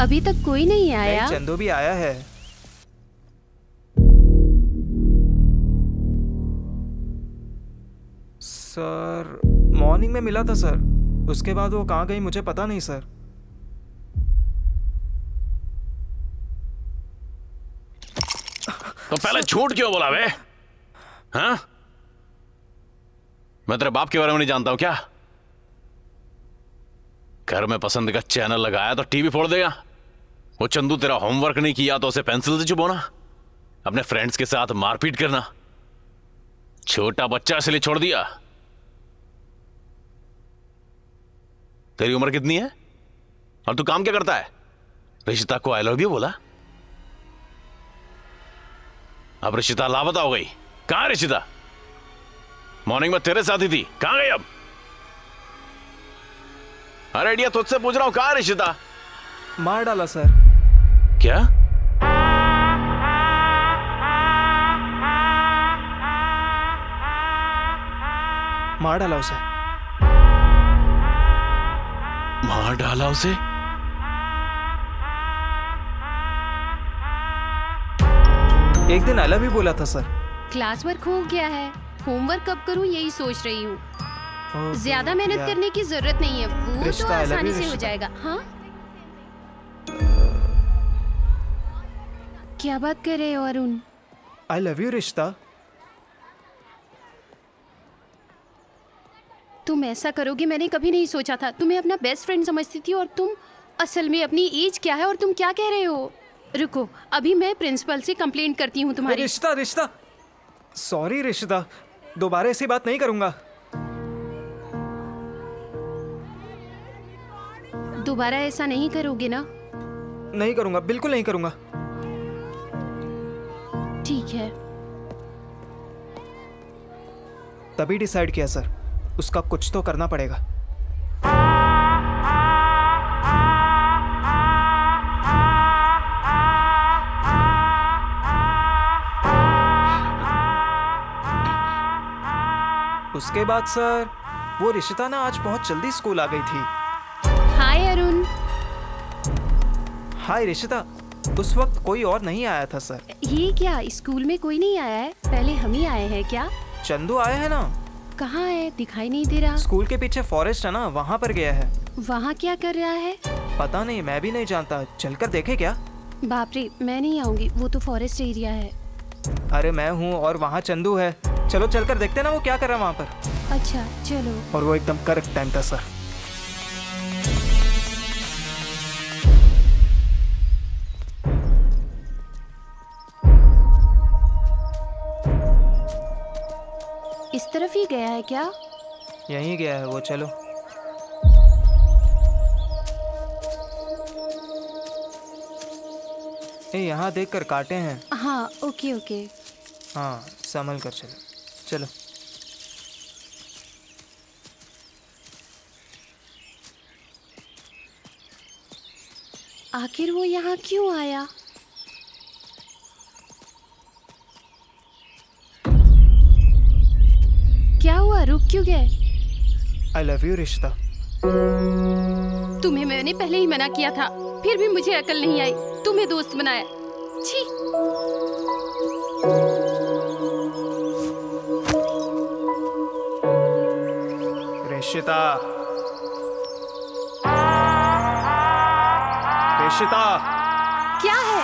अभी तक कोई नहीं आया। चंदू भी आया है। सर मॉर्निंग में मिला था सर, उसके बाद वो कहाँ गई मुझे पता नहीं सर। तो पहले झूठ क्यों बोला बे? हाँ? मैं तेरे बाप के बारे में नहीं जानता हूं क्या? घर में पसंद का चैनल लगाया तो टीवी फोड़ देगा। वो चंदू तेरा होमवर्क नहीं किया तो उसे पेंसिल से चुभोना, अपने फ्रेंड्स के साथ मारपीट करना, छोटा बच्चा इसलिए छोड़ दिया। तेरी उम्र कितनी है और तू काम क्या करता है? रिशिता को आई लव यू बोला? अब रिशिता लापता हो गई। कहां है रिशिता? मॉर्निंग में तेरे साथ ही थी, कहां गई अब? अरे इंडिया, तुझसे पूछ रहा हूं, कहां है रिशिता? मार डाला सर। क्या? मार डाला उसे। मार डाला उसे? एक दिन आई लव यू बोला था सर। क्लास वर्क हो गया है, होमवर्क कब करूं यही सोच रही हूँ। ज्यादा मेहनत करने की जरूरत नहीं है, वो तो आसानी से हो जाएगा। हाँ, क्या बात कर रहे हो अरुण? आई लव यू रिश्ता। तुम ऐसा करोगे मैंने कभी नहीं सोचा था। तुम्हें अपना बेस्ट फ्रेंड समझती थी और तुम असल में अपनी एज क्या है और तुम क्या कह रहे हो? रुको, अभी मैं प्रिंसिपल से कंप्लेंट करती हूँ तुम्हारी। रिश्ता रिश्ता, सॉरी रिश्ता, दोबारा ऐसी बात नहीं करूंगा। दोबारा ऐसा नहीं करोगे ना? नहीं करूंगा, बिल्कुल नहीं करूंगा। ठीक है। तभी डिसाइड किया सर, उसका कुछ तो करना पड़ेगा। उसके बाद सर, वो रिशिता ना आज बहुत जल्दी स्कूल आ गई थी। हाय अरुण। हाय रिशिता, उस वक्त कोई और नहीं आया था सर। ये क्या, स्कूल में कोई नहीं आया है? पहले हम ही आए हैं क्या? चंदू आया है ना। कहाँ है? दिखाई नहीं दे रहा। स्कूल के पीछे फॉरेस्ट है ना, वहाँ पर गया है। वहाँ क्या कर रहा है? पता नहीं, मैं भी नहीं जानता। चलकर देखे क्या? बाप रे, मैं नहीं आऊंगी, वो तो फॉरेस्ट एरिया है। अरे मैं हूँ और वहाँ चंदू है। चलो चलकर देखते ना वो क्या कर रहा है वहाँ पर। अच्छा चलो। और वो एकदम करेक्ट टाइम था सर। इस तरफ ही गया है क्या? यहीं गया है वो, चलो। यहाँ देखकर काटे हैं। हाँ ओके ओके। हाँ संभल कर चलो। चलो। आखिर वो यहाँ क्यों आया? क्या हुआ, रुक क्यों गए? I love you रिश्ता। तुम्हें मैंने पहले ही मना किया था, फिर भी मुझे अकल नहीं आई, तुम्हें दोस्त बनाया। छी। रिशिता, रिशिता। क्या है?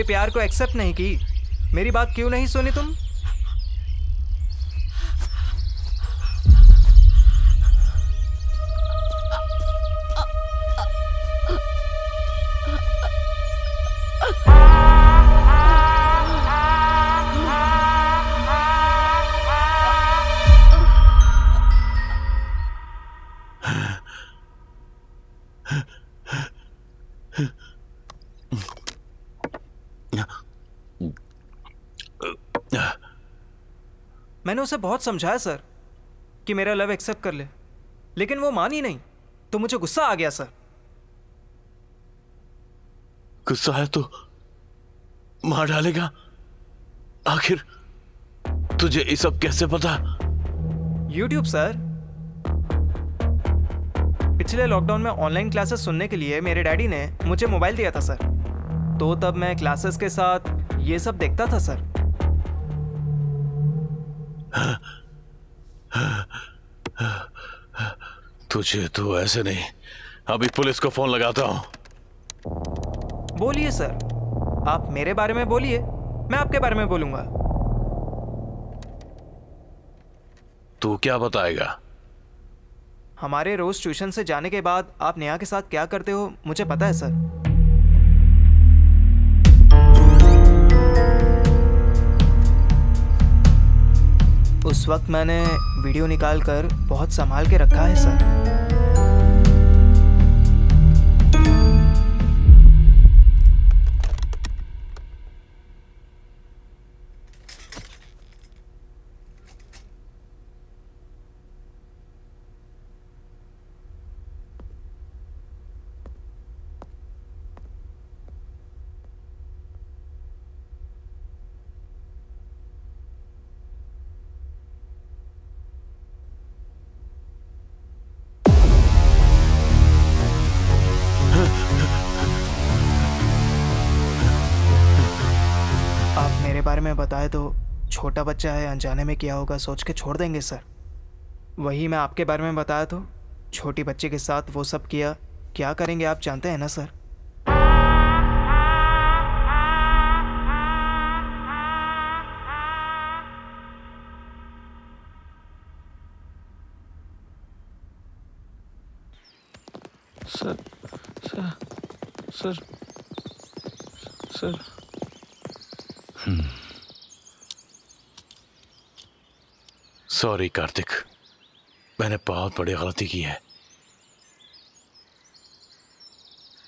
प्यार को एक्सेप्ट नहीं की। मेरी बात क्यों नहीं सुनी तुम? मैंने उसे बहुत समझाया सर कि मेरा लव एक्सेप्ट कर ले, लेकिन वो मान ही नहीं, तो मुझे गुस्सा आ गया सर। गुस्सा है तो मार डालेगा। आखिर तुझे ये सब कैसे पता? YouTube sir. पिछले लॉकडाउन में ऑनलाइन क्लासेस सुनने के लिए मेरे डैडी ने मुझे मोबाइल दिया था सर, तो तब मैं क्लासेस के साथ ये सब देखता था सर। तुझे तो ऐसे नहीं, अभी पुलिस को फोन लगाता हूं। बोलिए सर, आप मेरे बारे में बोलिए, मैं आपके बारे में बोलूंगा। तू क्या बताएगा? हमारे रोज ट्यूशन से जाने के बाद आप नेहा के साथ क्या करते हो मुझे पता है सर। उस वक्त मैंने वीडियो निकाल कर बहुत संभाल के रखा है सर। बारे में बताए तो छोटा बच्चा है, अनजाने में किया होगा सोच के छोड़ देंगे सर। वही मैं आपके बारे में बताया तो छोटी बच्ची के साथ वो सब किया, क्या करेंगे आप जानते हैं ना sir. Sir sir sir sir sorry Kartik, मैंने बहुत बड़ी गलती की है।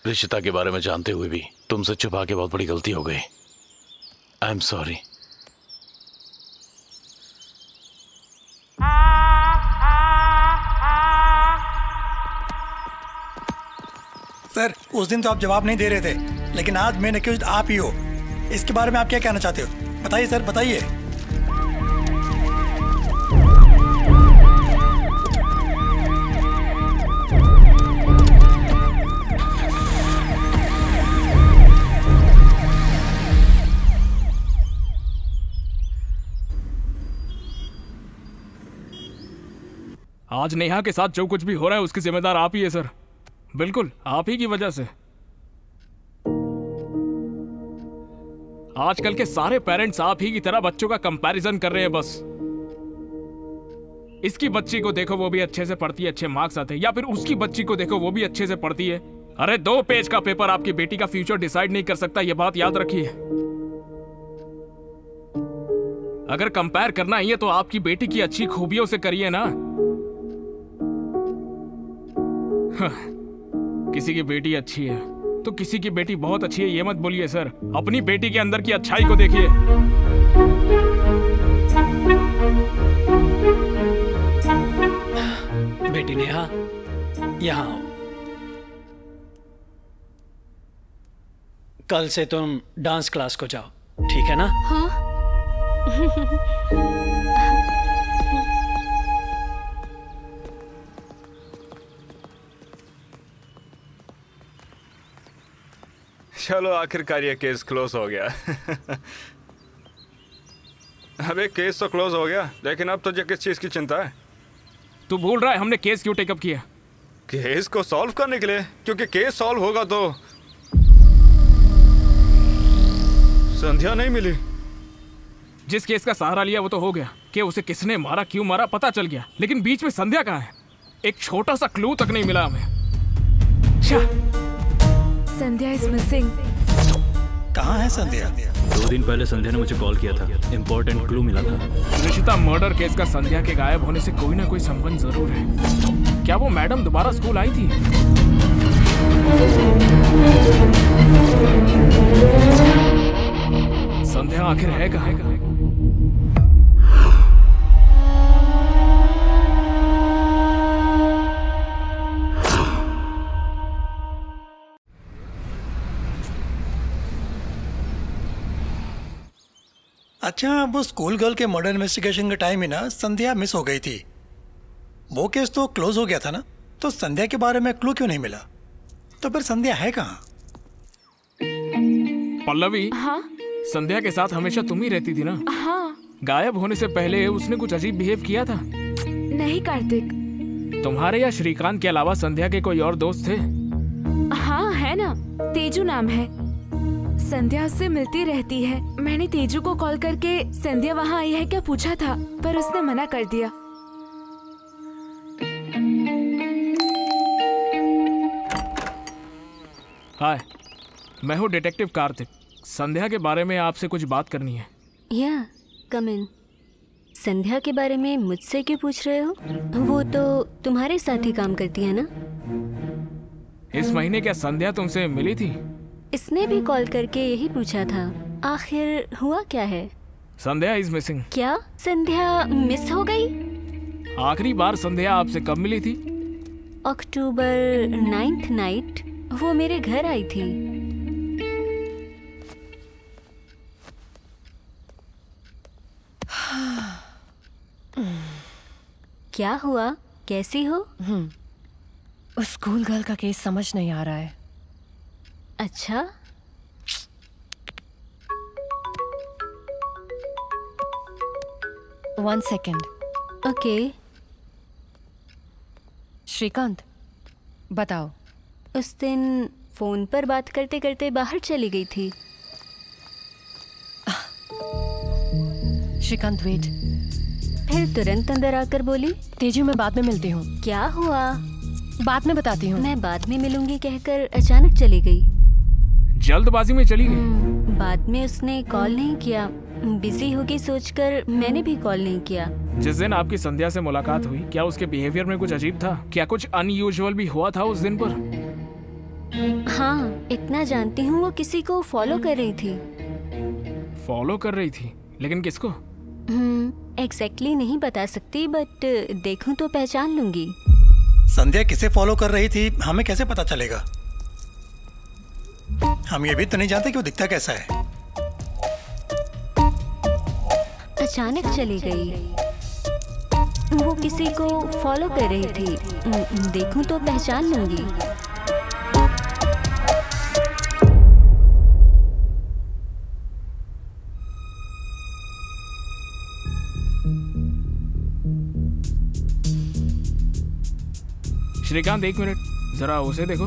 रिशिता के बारे में जानते हुए भी तुमसे छुपा के बहुत बड़ी गलती हो गई। I am sorry. सर, उस दिन तो आप जवाब नहीं दे रहे थे, लेकिन आज मेन एक्यूज्ड आप ही हो। इसके बारे में आप क्या कहना चाहते हो? बताइए सर, बताइए। आज नेहा के साथ जो कुछ भी हो रहा है उसकी जिम्मेदार आप ही है सर। बिल्कुल आप ही की वजह से। आजकल के सारे पेरेंट्स आप ही की तरह बच्चों का कंपैरिजन कर रहे हैं बस। इसकी बच्ची को देखो वो भी अच्छे से पढ़ती है, अच्छे मार्क्स आते हैं, या फिर उसकी बच्ची को देखो वो भी अच्छे से पढ़ती है। अरे 2 पेज का पेपर आपकी बेटी का फ्यूचर डिसाइड नहीं कर सकता, ये बात याद रखिए। अगर कंपेयर करना ही है तो आपकी बेटी की अच्छी खूबियों से करिए ना। किसी की बेटी अच्छी है तो किसी की बेटी बहुत अच्छी है ये मत बोलिए सर। अपनी बेटी के अंदर की अच्छाई को देखिए। बेटी नेहा, यहाँ आओ। कल से तुम डांस क्लास को जाओ, ठीक है ना? हाँ। चलो आखिरकार ये केस क्लोज हो गया। अबे केस तो क्लोज हो गया, लेकिन अब तुझे किस चीज की चिंता है? तू भूल रहा है हमने केस क्यों टेकअप किया? केस को सॉल्व करने के लिए, क्योंकि केस सॉल्व होगा तो संध्या नहीं मिली। जिस केस का सहारा लिया वो तो हो गया कि उसे किसने मारा, क्यों मारा पता चल गया, लेकिन बीच में संध्या कहाँ है? एक छोटा सा क्लू तक नहीं मिला हमें। संध्या इज मिसिंग। कहाँ है संध्या? 2 दिन पहले संध्या ने मुझे कॉल किया था, इम्पोर्टेंट क्लू मिला था। रिशिता मर्डर केस का संध्या के गायब होने से कोई ना कोई संबंध जरूर है। क्या वो मैडम दोबारा स्कूल आई थी? संध्या आखिर है कहाँ? अच्छा, वो स्कूल गर्ल के मर्डर इन्वेस्टिगेशन के टाइम ही ना संध्या मिस हो गई थी। वो केस तो क्लोज हो गया था ना, तो संध्या के बारे में क्लू क्यों नहीं मिला? तो फिर संध्या है कहाँ? पल्लवी। हाँ? संध्या के साथ हमेशा तुम ही रहती थी ना? हाँ। गायब होने से पहले उसने कुछ अजीब बिहेव किया था? नहीं कार्तिक। तुम्हारे या श्रीकांत के अलावा संध्या के कोई और दोस्त थे? हाँ है ना, तेजू नाम है। संध्या उससे मिलती रहती है। मैंने तेजू को कॉल करके संध्या वहाँ आई है क्या पूछा था, पर उसने मना कर दिया। हाय, मैं हूँ डिटेक्टिव कार्तिक। संध्या के बारे में आपसे कुछ बात करनी है। या कम इन। संध्या के बारे में मुझसे क्यों पूछ रहे हो? वो तो तुम्हारे साथ ही काम करती है ना? इस महीने क्या संध्या तुमसे मिली थी? इसने भी कॉल करके यही पूछा था। आखिर हुआ क्या है? संध्या इज मिसिंग। क्या संध्या मिस हो गई? आखिरी बार संध्या आपसे कब मिली थी? अक्टूबर 9th नाइट वो मेरे घर आई थी। क्या हुआ? कैसी हो? उस स्कूल गर्ल का केस समझ नहीं आ रहा है। अच्छा, वन सेकेंड। ओके। श्रीकांत, बताओ। उस दिन फोन पर बात करते करते बाहर चली गई थी। श्रीकांत वेट। फिर तुरंत अंदर आकर बोली, तेजू मैं बाद में मिलती हूँ। क्या हुआ? बाद में बताती हूँ। मैं बाद में मिलूंगी कहकर अचानक चली गई। जल्दबाजी में चली गई? बाद में उसने कॉल नहीं किया। बिजी होगी सोचकर मैंने भी कॉल नहीं किया। जिस दिन आपकी संध्या से मुलाकात हुई, क्या उसके बिहेवियर में कुछ अजीब था? क्या कुछ अनयूजुअल भी हुआ था उस दिन पर? हाँ, इतना जानती हूँ वो किसी को फॉलो कर रही थी। फॉलो कर रही थी? लेकिन किसको? एग्जैक्टली नहीं बता सकती, बट देखूं तो पहचान लूंगी। संध्या किसे फॉलो कर रही थी हमें कैसे पता चलेगा? हम ये भी तो नहीं जानते कि वो दिखता कैसा है। अचानक चली गई। वो किसी को फॉलो कर रही थी। देखूं तो पहचान लूंगी। श्रीकांत, 1 मिनट, जरा उसे देखो।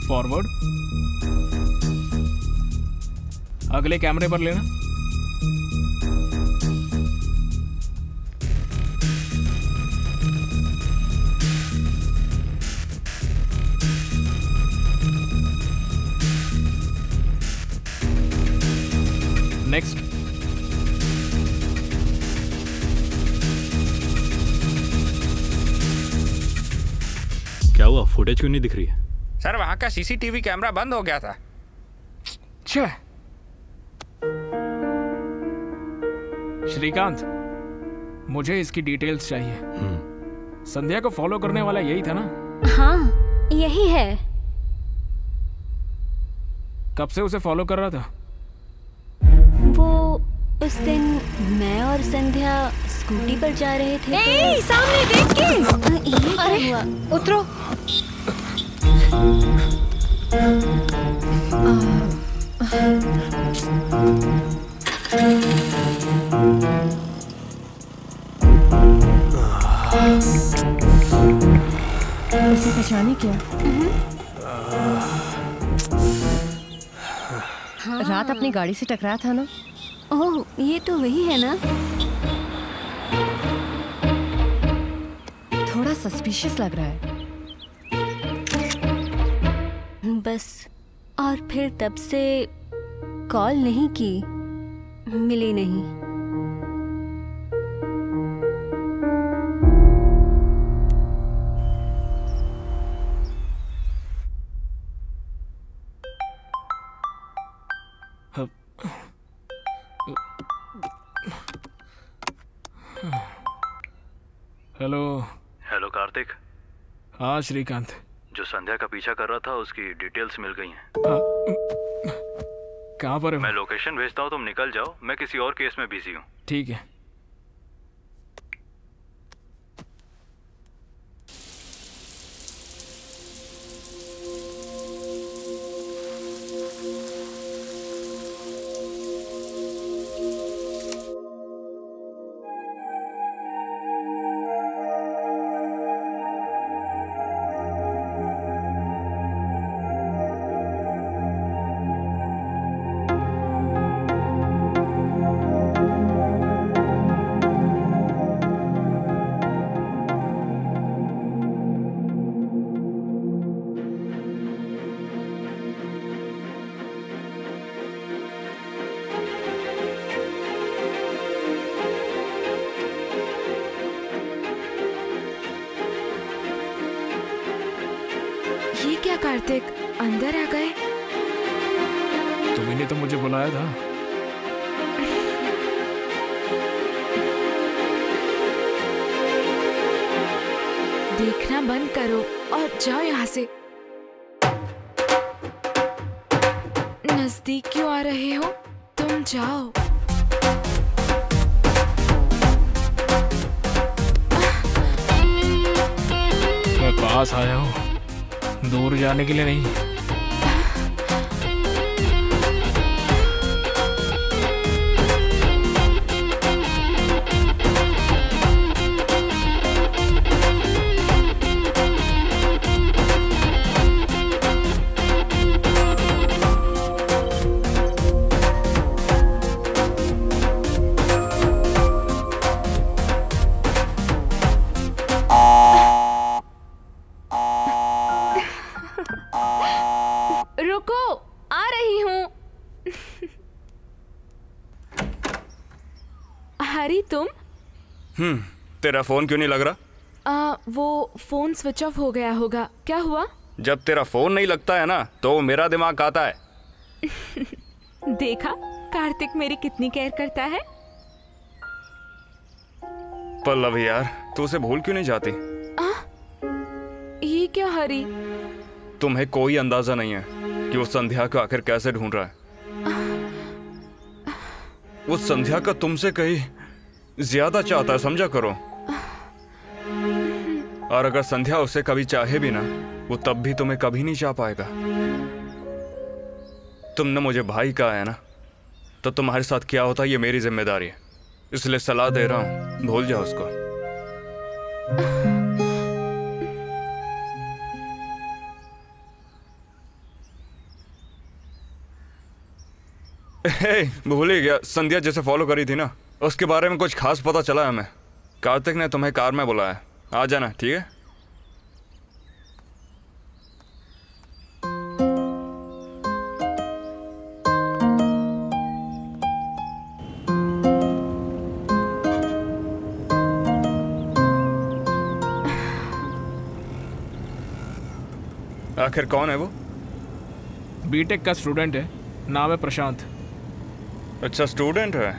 फॉरवर्ड। अगले कैमरे पर लेना। नेक्स्ट। क्या हुआ? फुटेज क्यों नहीं दिख रही है? सर, वहाँ का सीसीटीवी कैमरा बंद हो गया था। श्रीकांत, मुझे इसकी डिटेल्स चाहिए। संध्या को फॉलो करने वाला यही था ना? हाँ, यही है। कब से उसे फॉलो कर रहा था? वो उस दिन मैं और संध्या स्कूटी पर जा रहे थे। ए, सामने देख के। ये क्या हुआ? उतरो। पहचानी क्या? रात अपनी गाड़ी से टकराया था ना? ओह, ये तो वही है ना? थोड़ा सस्पिशियस लग रहा है। बस, और फिर तब से कॉल नहीं की, मिली नहीं। हेलो। हेलो कार्तिक। हाँ श्रीकांत। जो संध्या का पीछा कर रहा था उसकी डिटेल्स मिल गई हैं। कहाँ पर है? मैं लोकेशन भेजता हूँ, तुम निकल जाओ, मैं किसी और केस में बिजी हूँ। ठीक है। कार्तिक अंदर आ गए? तुमने तो मुझे बुलाया था। देखना बंद करो और जाओ यहाँ से। नजदीक क्यों आ रहे हो? तुम जाओ। मैं पास आया हूँ, दूर जाने के लिए नहीं। तेरा फोन क्यों नहीं लग रहा? वो फोन स्विच ऑफ हो गया होगा। क्या हुआ? जब तेरा फोन नहीं लगता है ना तो मेरा दिमाग आता है। देखा कार्तिक मेरी कितनी केयर करता है। पल्लवी यार, तू उसे भूल क्यों नहीं जाती? ये क्या हरी? तुम्हें कोई अंदाजा नहीं है कि वो संध्या को आखिर कैसे ढूंढ रहा है। वो संध्या का तुमसे कहीं ज्यादा चाहता है, समझा करो। और अगर संध्या उसे कभी चाहे भी ना, वो तब भी तुम्हें कभी नहीं चाह पाएगा। तुमने मुझे भाई कहा है ना, तो तुम्हारे साथ क्या होता है ये मेरी जिम्मेदारी है। इसलिए सलाह दे रहा हूं, भूल जाओ उसको। भूल ही गया, संध्या जैसे फॉलो करी थी ना, उसके बारे में कुछ खास पता चला हमें। कार्तिक ने तुम्हें कार में बुलाया, आ जाना, ठीक है? आखिर कौन है वो? बीटेक का स्टूडेंट है, नाम है प्रशांत। अच्छा, स्टूडेंट है।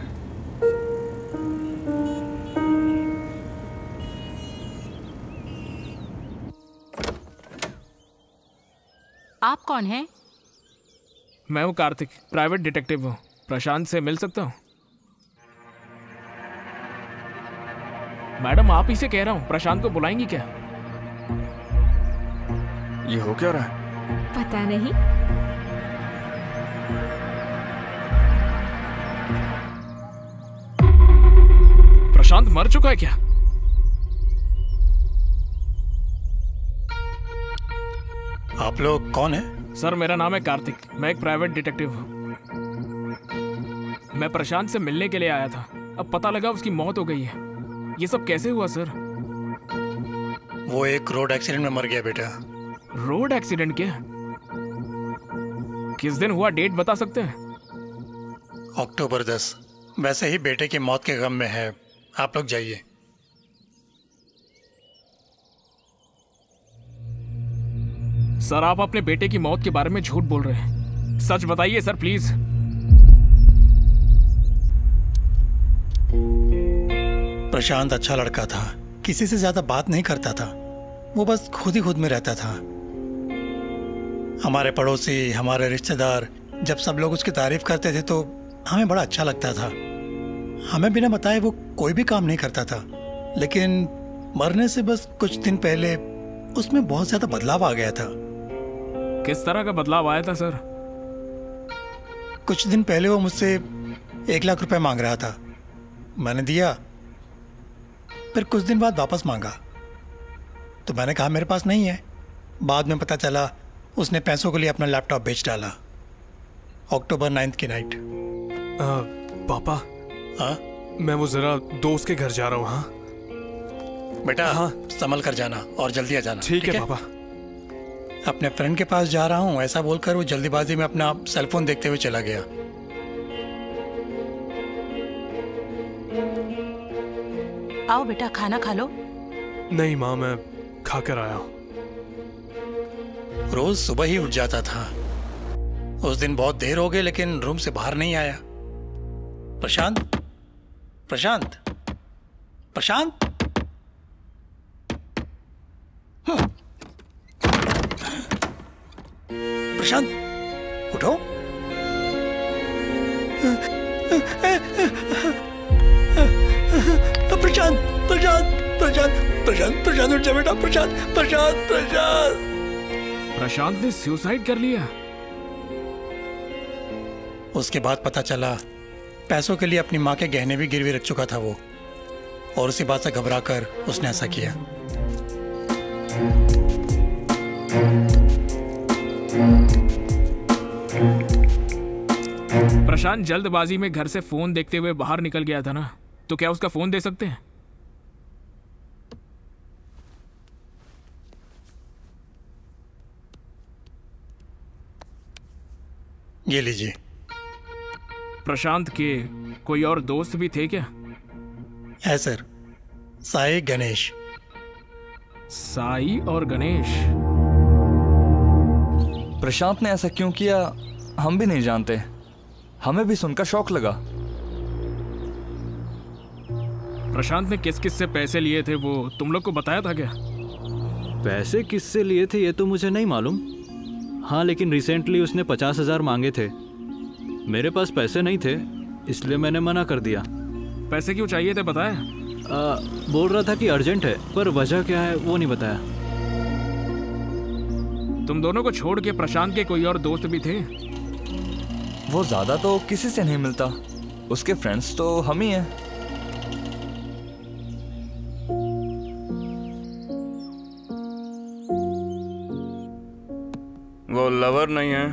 आप कौन हैं? मैं हूँ कार्तिक, प्राइवेट डिटेक्टिव हूँ। प्रशांत से मिल सकता हूँ? मैडम, आप ही से कह रहा हूँ, प्रशांत को बुलाएंगी क्या? ये हो क्या रहा है? पता नहीं। प्रशांत मर चुका है क्या? आप लोग कौन हैं? सर मेरा नाम है कार्तिक, मैं एक प्राइवेट डिटेक्टिव हूँ। मैं प्रशांत से मिलने के लिए आया था। अब पता लगा उसकी मौत हो गई है। ये सब कैसे हुआ सर? वो एक रोड एक्सीडेंट में मर गया बेटा। रोड एक्सीडेंट क्या? किस दिन हुआ, डेट बता सकते हैं? अक्टूबर 10। वैसे ही बेटे की मौत के गम में है, आप लोग जाइए। सर आप अपने बेटे की मौत के बारे में झूठ बोल रहे हैं, सच बताइए सर प्लीज। प्रशांत अच्छा लड़का था, किसी से ज्यादा बात नहीं करता था। वो बस खुद ही खुद में रहता था। हमारे पड़ोसी, हमारे रिश्तेदार जब सब लोग उसकी तारीफ करते थे तो हमें बड़ा अच्छा लगता था। हमें बिना बताए वो कोई भी काम नहीं करता था, लेकिन मरने से बस कुछ दिन पहले उसमें बहुत ज्यादा बदलाव आ गया था। किस तरह का बदलाव आया था सर? कुछ दिन पहले वो मुझसे 1 लाख रुपए मांग रहा था। मैंने दिया, फिर कुछ दिन बाद वापस मांगा तो मैंने कहा मेरे पास नहीं है। बाद में पता चला उसने पैसों के लिए अपना लैपटॉप बेच डाला। अक्टूबर 9 की नाइट। पापा, हाँ? मैं वो जरा दोस्त के घर जा रहा हूँ। हाँ बेटा, हाँ संभल कर जाना और जल्दी आ जाना। ठीक है पापा। अपने फ्रेंड के पास जा रहा हूँ ऐसा बोलकर वो जल्दीबाजी में अपना सेलफोन देखते हुए चला गया। आओ बेटा, खाना खा लो। नहीं माँ, मैं खाकर आया हूँ। रोज सुबह ही उठ जाता था। उस दिन बहुत देर हो गई लेकिन रूम से बाहर नहीं आया। प्रशांत, प्रशांत, प्रशांत। प्रशांत, उठो। प्रशांत, प्रशांत, प्रशांत, प्रशांत, प्रशांत उठ जा बेटा। प्रशांत, प्रशांत, प्रशांत। प्रशांत ने सुसाइड कर लिया? उसके बाद पता चला पैसों के लिए अपनी माँ के गहने भी गिरवी रख चुका था वो, और उसी बात से घबराकर उसने ऐसा किया। प्रशांत जल्दबाजी में घर से फोन देखते हुए बाहर निकल गया था ना, तो क्या उसका फोन दे सकते हैं? ये लीजिए। प्रशांत के कोई और दोस्त भी थे क्या? है सर, साई, गणेश। साई और गणेश। प्रशांत ने ऐसा क्यों किया हम भी नहीं जानते। हमें भी सुनकर शौक लगा। प्रशांत ने किस किस से पैसे लिए थे वो तुम लोग को बताया था क्या? पैसे किससे लिए थे ये तो मुझे नहीं मालूम। हाँ, लेकिन रिसेंटली उसने 50,000 मांगे थे। मेरे पास पैसे नहीं थे इसलिए मैंने मना कर दिया। पैसे क्यों चाहिए थे बताया? बोल रहा था कि अर्जेंट है, पर वजह क्या है वो नहीं बताया। तुम दोनों को छोड़ के प्रशांत के कोई और दोस्त भी थे? वो ज्यादा तो किसी से नहीं मिलता, उसके फ्रेंड्स तो हम ही हैं। वो लवर नहीं है,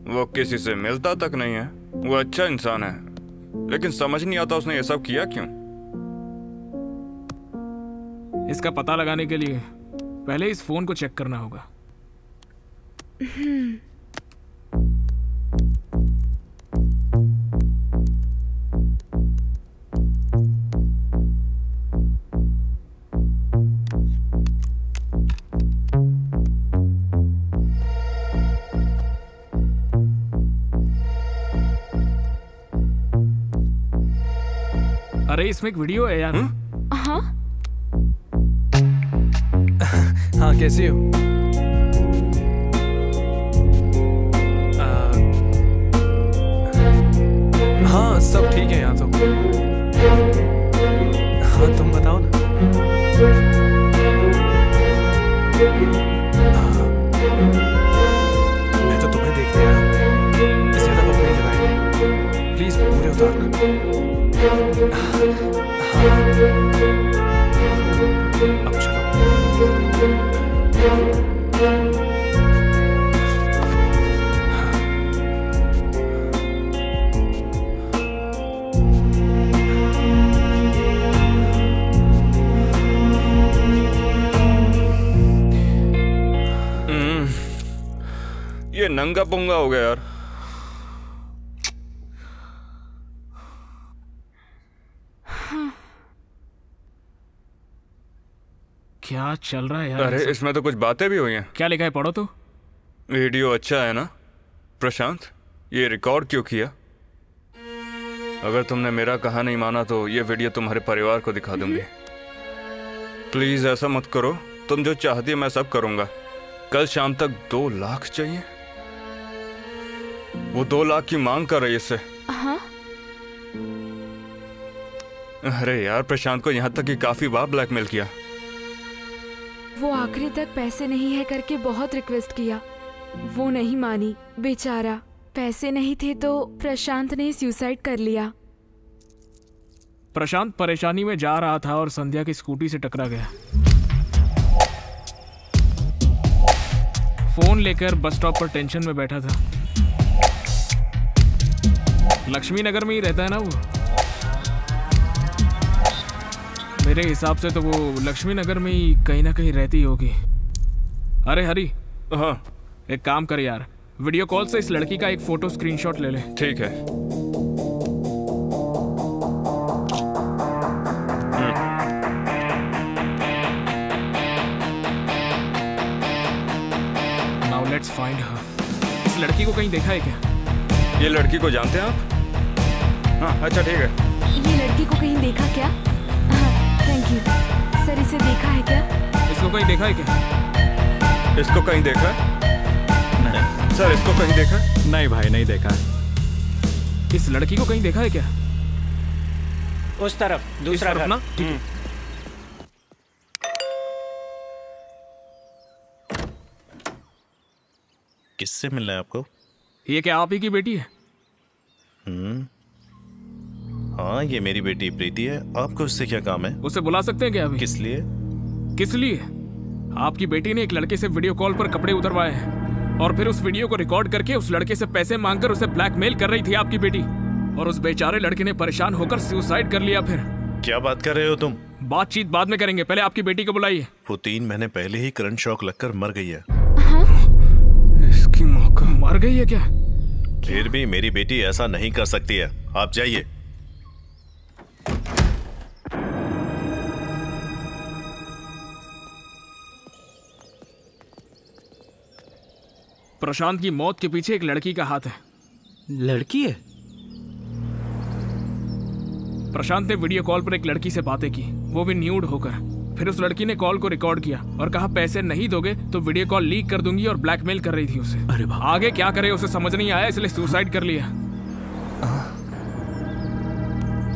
वो किसी से मिलता तक नहीं है। वो अच्छा इंसान है, लेकिन समझ नहीं आता उसने ये सब किया क्यों। इसका पता लगाने के लिए पहले इस फोन को चेक करना होगा। अरे इसमें एक वीडियो है यार। हाँ हाँ, कैसी हो? हाँ सब ठीक है यहाँ तो। हाँ तुम बताओ ना। मैं तो तुम्हें देखने आया हूँ, ज्यादा वक्त नहीं लगाएंगे। प्लीज पूरे उतारना। हाँ अब चलो। नंगा पुंगा हो गया यार। क्या चल रहा है यार? अरे इसमें तो कुछ बातें भी हुई हैं। क्या लिखा है, पढ़ो तो। वीडियो अच्छा है ना प्रशांत? ये रिकॉर्ड क्यों किया? अगर तुमने मेरा कहा नहीं माना तो ये वीडियो तुम्हारे परिवार को दिखा दूंगी। प्लीज ऐसा मत करो। तुम जो चाहती है मैं सब करूंगा। कल शाम तक 2 लाख चाहिए। वो 2 लाख की मांग कर रही है इससे। हाँ? अरे यार प्रशांत को यहाँ तक कि काफी बार ब्लैकमेल किया। वो आखिरी तक पैसे नहीं है करके बहुत रिक्वेस्ट किया, वो नहीं मानी बेचारा। पैसे नहीं थे तो प्रशांत ने सुसाइड कर लिया। प्रशांत परेशानी में जा रहा था और संध्या की स्कूटी से टकरा गया। फोन लेकर बस स्टॉप पर टेंशन में बैठा था। लक्ष्मी नगर में ही रहता है ना वो। मेरे हिसाब से तो वो लक्ष्मी नगर में ही कहीं ना कहीं रहती होगी। अरे हरी, हाँ एक काम कर यार, वीडियो कॉल से इस लड़की का एक फोटो स्क्रीनशॉट ले ले। ठीक है। Now let's find her. इस लड़की को कहीं देखा है क्या? ये लड़की को जानते हैं आप? हाँ अच्छा ठीक है। ये लड़की को कहीं देखा क्या? Thank you sir. इसे देखा है क्या? इसको कहीं देखा है क्या? इसको कहीं देखा है? नहीं सर। इसको कहीं देखा है? नहीं भाई नहीं देखा है। इस लड़की को कहीं देखा है क्या? उस तरफ, दूसरा तरफ घर ना। ठीक है। किससे मिलना है आपको? ये क्या आप ही की बेटी है? हाँ ये मेरी बेटी प्रीति है। आपको उससे क्या काम है? उसे बुला सकते हैं क्या अभी? किस लिए? किस लिए? आपकी बेटी ने एक लड़के से वीडियो कॉल पर कपड़े उतरवाए हैं और फिर उस वीडियो को रिकॉर्ड करके उस लड़के से पैसे मांगकर उसे ब्लैकमेल कर रही थी आपकी बेटी। और उस बेचारे लड़के ने परेशान होकर सुसाइड कर लिया। फिर क्या बात कर रहे हो तुम? बातचीत बाद में करेंगे, पहले आपकी बेटी को बुलाइए। वो 3 महीने पहले ही करंट शॉक लगकर मर गई है। इसकी मौका मर गई है क्या? फिर भी मेरी बेटी ऐसा नहीं कर सकती है। आप जाइए। प्रशांत की मौत के पीछे एक लड़की का हाथ है। लड़की है? प्रशांत ने वीडियो कॉल पर एक लड़की से बातें की, वो भी न्यूड होकर। फिर उस लड़की ने कॉल को रिकॉर्ड किया और कहा पैसे नहीं दोगे तो वीडियो कॉल लीक कर दूंगी और ब्लैकमेल कर रही थी उसे। अरे बाप। आगे क्या करे उसे समझ नहीं आया, इसलिए सुसाइड कर लिया।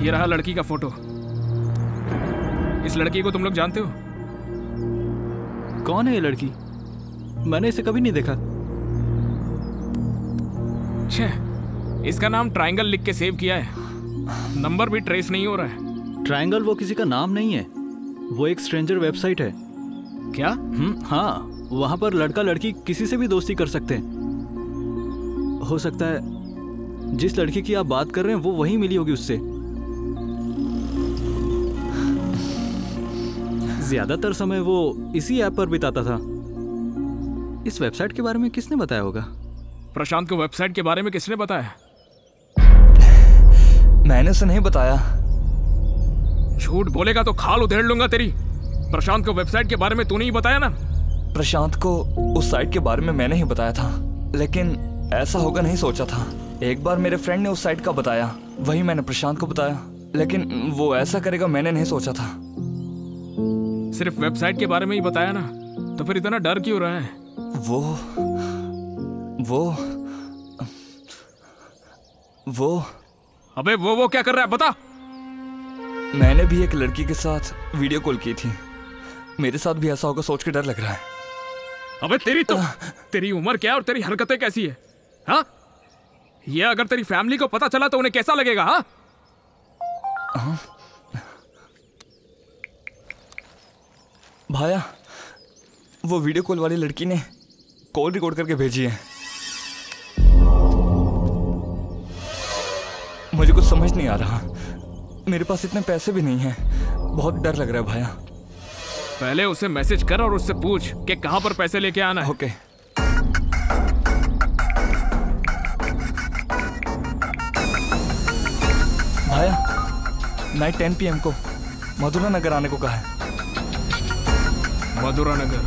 ये रहा लड़की का फोटो। इस लड़की को तुम लोग जानते हो? कौन है ये लड़की? मैंने इसे कभी नहीं देखा। इसका नाम ट्रायंगल लिख के सेव किया है। नंबर भी ट्रेस नहीं हो रहा है। ट्रायंगल वो किसी का नाम नहीं है, वो एक स्ट्रेंजर वेबसाइट है। क्या? हाँ, वहां पर लड़का लड़की किसी से भी दोस्ती कर सकते हैं। हो सकता है जिस लड़की की आप बात कर रहे हैं वो वही मिली होगी उससे। ज्यादातर समय वो इसी ऐप पर बिताता था। इस वेबसाइट के बारे में किसने बताया होगा? प्रशांत को वेबसाइट के बारे में किसने बताया? मैंने उसे नहीं बताया। झूठ बोलेगा तो खाल उधेड़ लूंगा तेरी। प्रशांत को वेबसाइट के बारे में तूने ही बताया ना? प्रशांत को उस साइट के बारे में मैंने ही बताया था, लेकिन ऐसा होगा नहीं सोचा था। एक बार मेरे फ्रेंड ने उस साइट का बताया, वही मैंने प्रशांत को बताया, लेकिन वो ऐसा करेगा मैंने नहीं सोचा था। सिर्फ वेबसाइट के बारे में ही बताया ना, तो फिर इतना डर क्यों रहा है? वो अबे वो क्या कर रहा है बता। मैंने भी एक लड़की के साथ वीडियो कॉल की थी। मेरे साथ भी ऐसा होगा सोच के डर लग रहा है। अबे तेरी उम्र क्या है और तेरी हरकतें कैसी है? हाँ, ये अगर तेरी फैमिली को पता चला तो उन्हें कैसा लगेगा? हाँ भाया, वो वीडियो कॉल वाली लड़की ने कॉल रिकॉर्ड करके भेजी है। मुझे कुछ समझ नहीं आ रहा। मेरे पास इतने पैसे भी नहीं हैं। बहुत डर लग रहा है भाया। पहले उसे मैसेज कर और उससे पूछ कि कहां पर पैसे लेके आना है। ओके। भाया नाइट 10 PM को मधुरा नगर आने को कहा है। मधुरा नगर।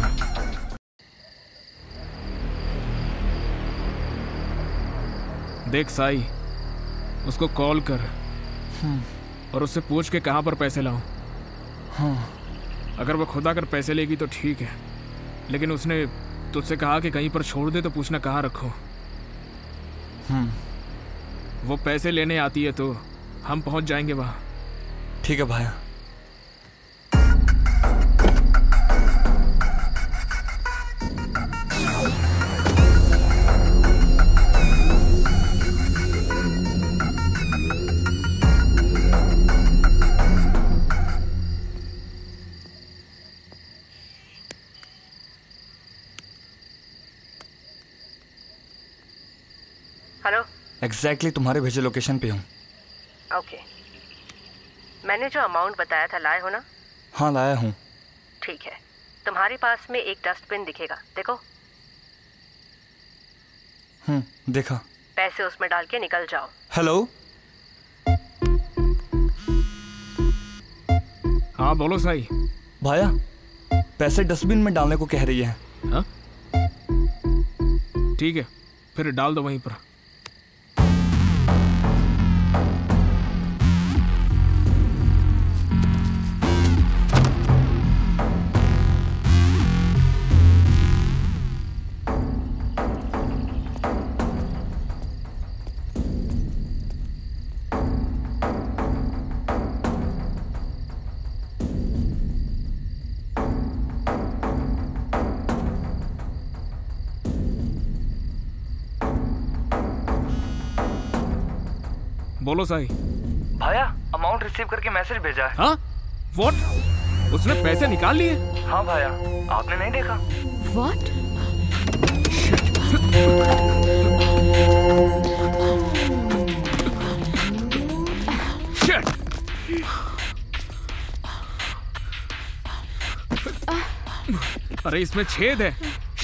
देख साई, उसको कॉल कर और उससे पूछ के कहाँ पर पैसे लाऊं। हाँ। अगर वो खुद आकर पैसे लेगी तो ठीक है, लेकिन उसने तुझसे कहा कि कहीं पर छोड़ दे तो पूछना कहाँ रखो। वो पैसे लेने आती है तो हम पहुंच जाएंगे वहाँ। ठीक है भाया। हेलो। एग्जैक्टली तुम्हारे भेजे लोकेशन पे हूँ। ओके। मैंने जो अमाउंट बताया था लाए हो ना? हाँ लाया हूँ। ठीक है, तुम्हारे पास में एक डस्टबिन दिखेगा, देखो। देखा। पैसे उसमें डाल के निकल जाओ। हेलो। हाँ बोलो साई। भाया पैसे डस्टबिन में डालने को कह रही है। हाँ? ठीक है, फिर डाल दो वहीं पर। बोलो साई। भाया अमाउंट रिसीव करके मैसेज भेजा है। हाँ? व्हाट? उसने पैसे निकाल लिए? हाँ भाया, आपने नहीं देखा? व्हाट? अरे इसमें छेद है।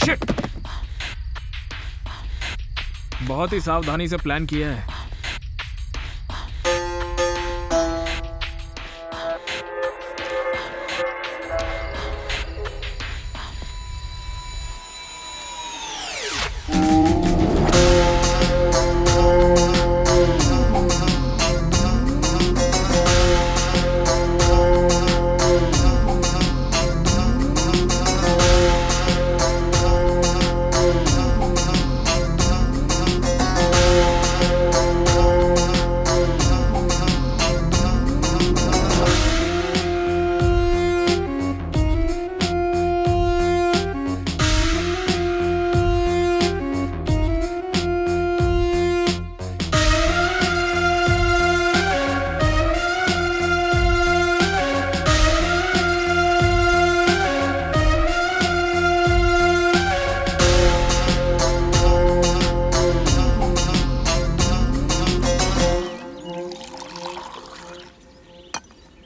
शिट। बहुत ही सावधानी से प्लान किया है।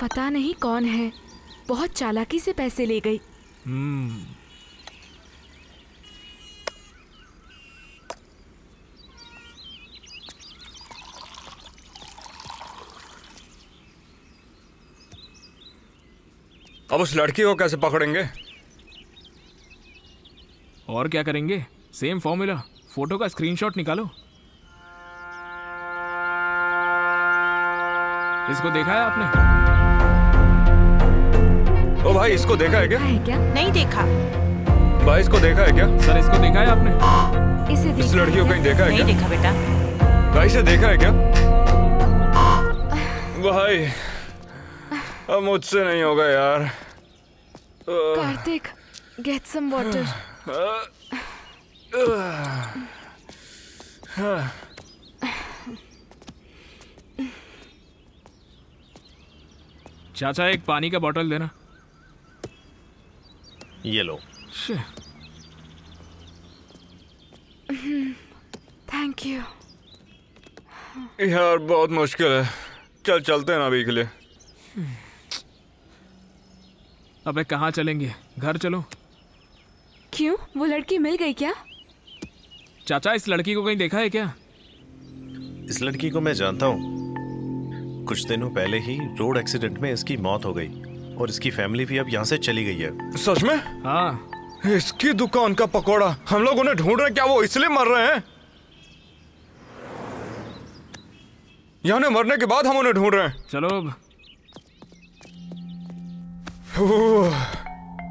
पता नहीं कौन है, बहुत चालाकी से पैसे ले गई। अब उस लड़की को कैसे पकड़ेंगे? और क्या करेंगे? सेम फॉर्मूला, फोटो का स्क्रीनशॉट निकालो। इसको देखा है आपने? ओ भाई, इसको देखा है क्या? नहीं देखा। भाई इसको देखा है क्या? सर इसको देखा है आपने? इस लड़की को कहीं देखा है क्या? नहीं देखा बेटा। भाई से देखा है क्या? भाई अब मुझसे नहीं होगा यार। Kartik, get some water. चाचा एक पानी का बोतल देना। ये लो। Thank you. यार बहुत मुश्किल है। चल चलते हैं ना अभी के लिए। अबे कहाँ चलेंगे? घर चलो। क्यों, वो लड़की मिल गई क्या? चाचा इस लड़की को कहीं देखा है क्या? इस लड़की को मैं जानता हूँ। कुछ दिनों पहले ही रोड एक्सीडेंट में इसकी मौत हो गई और इसकी फैमिली भी अब यहाँ से चली गई है। सच में? हाँ। इसकी दुकान का पकौड़ा हम लोग उन्हें ढूंढ रहे, क्या वो इसलिए मर रहे हैं? यानी मरने के बाद हम उन्हें ढूंढ रहे हैं। चलो अब।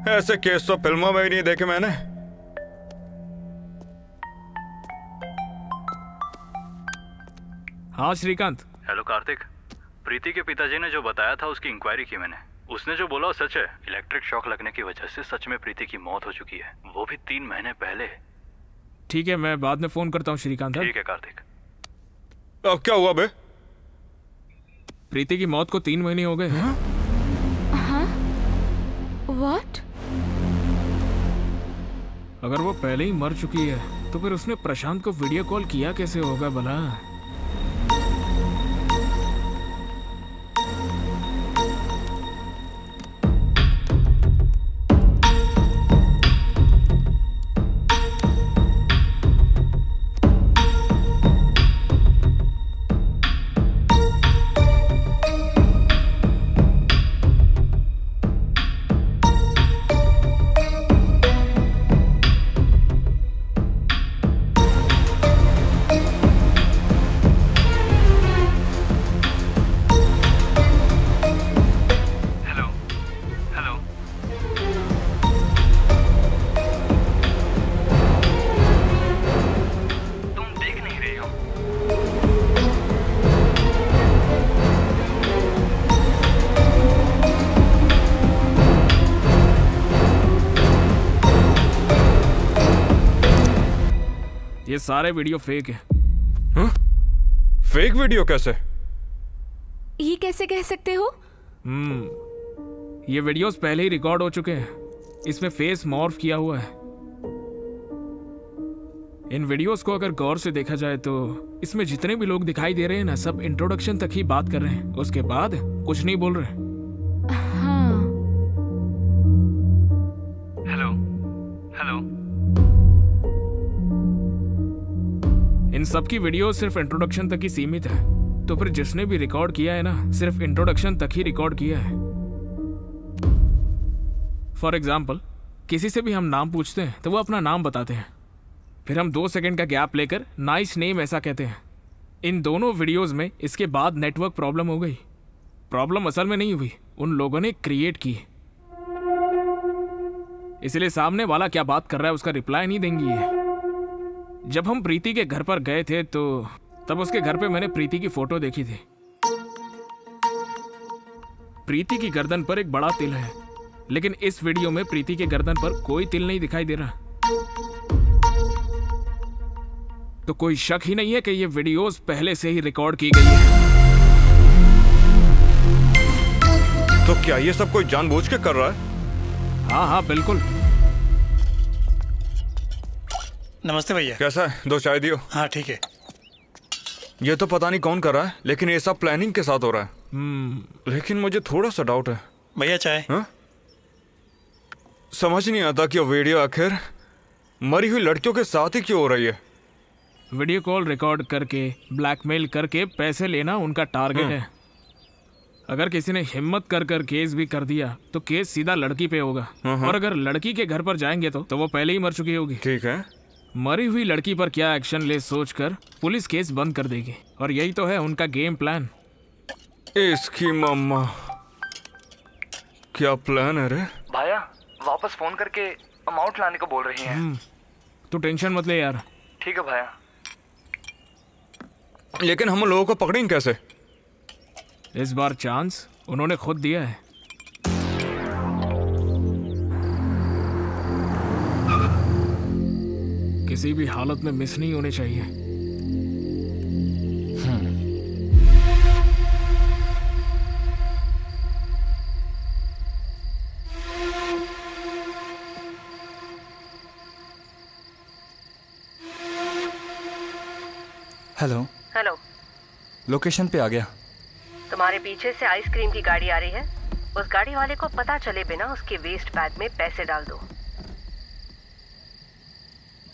ऐसे केस तो फिल्मों में ही नहीं देखे मैंने। हाँ श्रीकांत। हेलो कार्तिक, प्रीति के पिताजी ने जो बताया था उसकी इंक्वायरी की मैंने। उसने जो बोला वो सच है। इलेक्ट्रिक शॉक लगने की वजह से सच में प्रीति की मौत हो चुकी है, वो भी 3 महीने पहले। ठीक है, मैं बाद में फोन करता हूँ श्रीकांत। ठीक है कार्तिक। अब क्या हुआ बे? प्रीति की मौत को 3 महीने हो गए। What? अगर वो पहले ही मर चुकी है तो फिर उसने प्रशांत को वीडियो कॉल किया कैसे होगा भला? ये सारे वीडियो फेक है। फेक वीडियो कैसे? ये कैसे कह सकते हो? ये वीडियोस पहले ही रिकॉर्ड हो चुके हैं। इसमें फेस मॉर्फ किया हुआ है। इन वीडियोस को अगर गौर से देखा जाए तो इसमें जितने भी लोग दिखाई दे रहे हैं ना, सब इंट्रोडक्शन तक ही बात कर रहे हैं, उसके बाद कुछ नहीं बोल रहे। हाँ। Hello hello. इन सब की वीडियो सिर्फ इंट्रोडक्शन तक ही सीमित है, तो फिर जिसने भी रिकॉर्ड किया है ना, सिर्फ इंट्रोडक्शन तक ही रिकॉर्ड किया है। फॉर एग्जाम्पल, किसी से भी हम नाम पूछते हैं तो वो अपना नाम बताते हैं, फिर हम 2 सेकंड का गैप लेकर नाइस नेम ऐसा कहते हैं। इन दोनों वीडियोस में इसके बाद नेटवर्क प्रॉब्लम हो गई। प्रॉब्लम असल में नहीं हुई, उन लोगों ने क्रिएट की। इसलिए सामने वाला क्या बात कर रहा है उसका रिप्लाई नहीं देंगी ये। जब हम प्रीति के घर पर गए थे तो तब उसके घर पे मैंने प्रीति की फोटो देखी थी। प्रीति की गर्दन पर एक बड़ा तिल है, लेकिन इस वीडियो में प्रीति के गर्दन पर कोई तिल नहीं दिखाई दे रहा। तो कोई शक ही नहीं है कि ये वीडियोस पहले से ही रिकॉर्ड की गई है। तो क्या ये सब कोई जानबूझ के कर रहा है? हाँ हाँ बिल्कुल। नमस्ते भैया। कैसा है? 2 चाय दियो। हाँ ठीक है। ये तो पता नहीं कौन कर रहा है, लेकिन ये सब प्लानिंग के साथ हो रहा है। लेकिन मुझे थोड़ा सा डाउट है। भैया चाय। हाँ? समझ नहीं आता कि वीडियो आखिर मरी हुई लड़कियों के साथ ही क्यों हो रही है। वीडियो कॉल रिकॉर्ड करके ब्लैकमेल करके पैसे लेना उनका टारगेट है। अगर किसी ने हिम्मत कर कर केस भी कर दिया तो केस सीधा लड़की पे होगा, और अगर लड़की के घर पर जाएंगे तो वो पहले ही मर चुकी होगी। ठीक है। मरी हुई लड़की पर क्या एक्शन ले सोचकर पुलिस केस बंद कर देगी, और यही तो है उनका गेम प्लान। इसकी मम्मा, क्या प्लान है रे? भाया वापस फोन करके अमाउंट लाने को बोल रही हैं। तू टेंशन मत ले यार। ठीक है भाया। लेकिन हम लोगों को पकड़ेंगे कैसे? इस बार चांस उन्होंने खुद दिया है। किसी भी हालत में मिस नहीं होने चाहिए। Hello hello. लोकेशन पे आ गया। तुम्हारे पीछे से आइसक्रीम की गाड़ी आ रही है। उस गाड़ी वाले को पता चले बिना उसके वेस्ट बैग में पैसे डाल दो।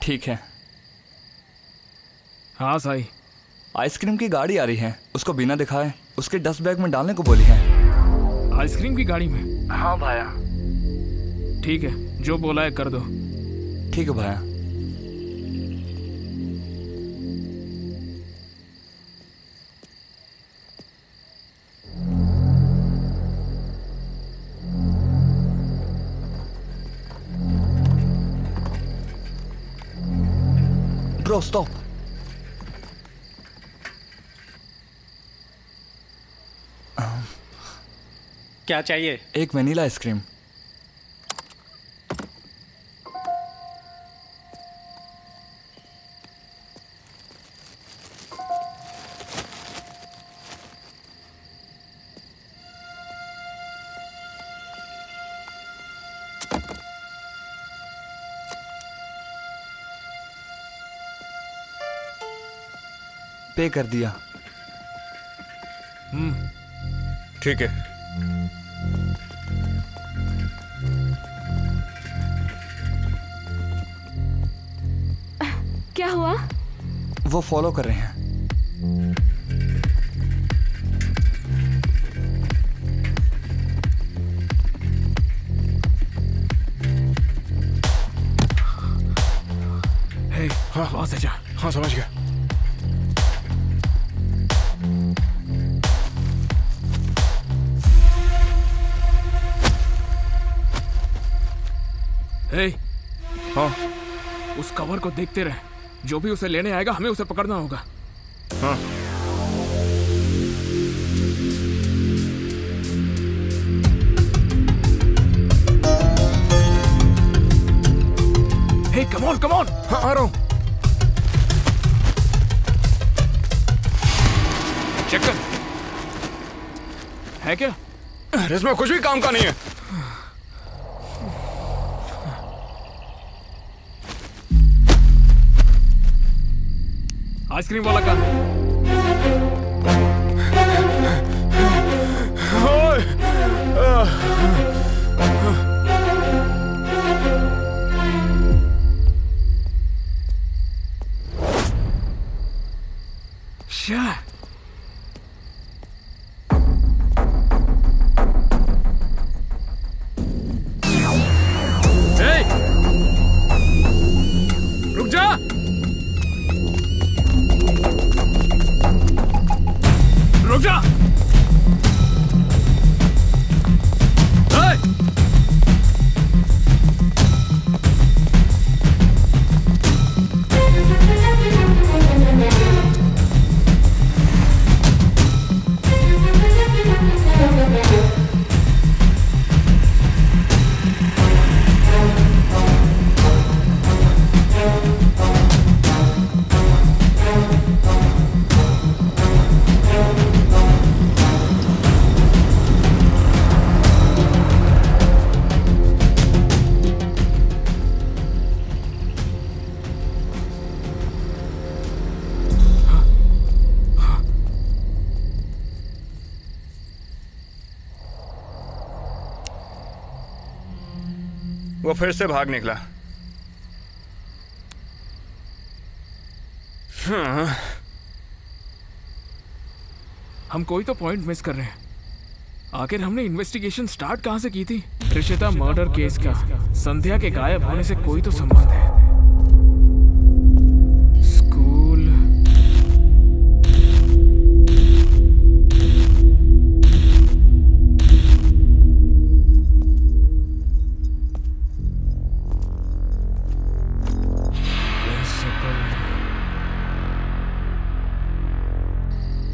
ठीक है। हाँ साई। आइसक्रीम की गाड़ी आ रही है, उसको बिना दिखाए उसके डस्ट बैग में डालने को बोली है। आइसक्रीम की गाड़ी में? हाँ भाया। ठीक है, जो बोला है कर दो। ठीक है भाया। Bro, stop. क्या चाहिए? एक वनीला आइसक्रीम। पे कर दिया। ठीक है। क्या हुआ? वो फॉलो कर रहे हैं। हाँ, वहां से जा। हाँ, समझ गया। हाँ, उस कवर को देखते रहे। जो भी उसे लेने आएगा हमें उसे पकड़ना होगा। हाँ। हे, कम ऑन, कम ऑन। हाँ, आ रहा हूँ। चेक कर। है क्या? इसमें कुछ भी काम का नहीं है। आइसक्रीम वाला कहाँ है? रुक जा। रुक जा। वो फिर से भाग निकला। हाँ। हम कोई तो पॉइंट मिस कर रहे हैं। आखिर हमने इन्वेस्टिगेशन स्टार्ट कहां से की थी? ऋषिता मर्डर केस का संध्या के गायब होने से कोई तो संबंध है। स्कूल,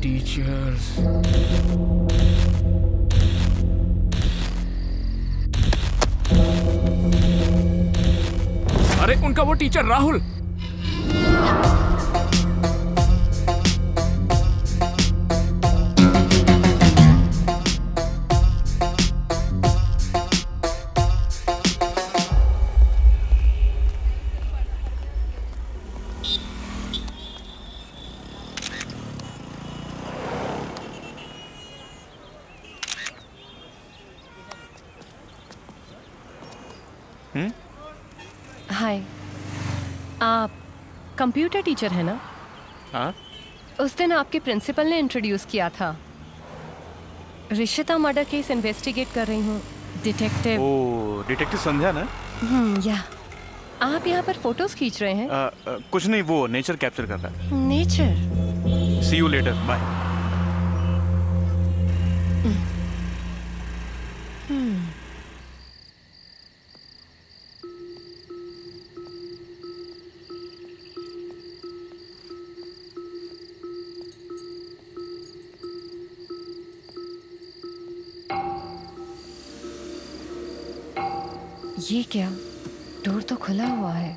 टीचर्स, अरे उनका वो टीचर राहुल। हाय, आप कंप्यूटर टीचर है ना? हाँ। उस दिन आपके प्रिंसिपल ने इंट्रोड्यूस किया था। रिशिता मर्डर केस इन्वेस्टिगेट कर रही हूँ, डिटेक्टिव। ओ, डिटेक्टिव संध्या ना? या आप यहाँ पर फोटोज खींच रहे हैं? कुछ नहीं, वो नेचर कैप्चर कर रहा है। Nature? See you later, bye. ये क्या? डोर तो खुला हुआ है।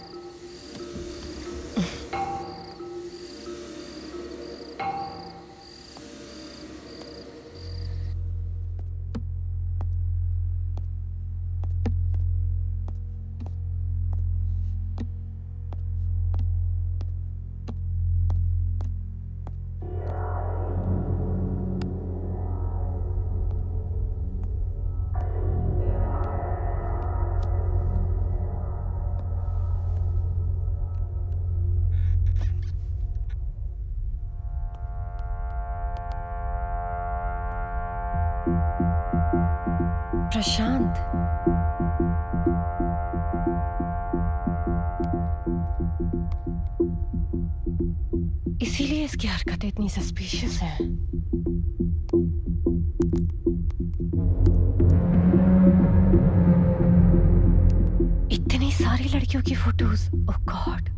प्रशांत, इसीलिए इसकी हरकतें इतनी सस्पिशियस हैं। इतनी सारी लड़कियों की फोटोज, ओह गॉड।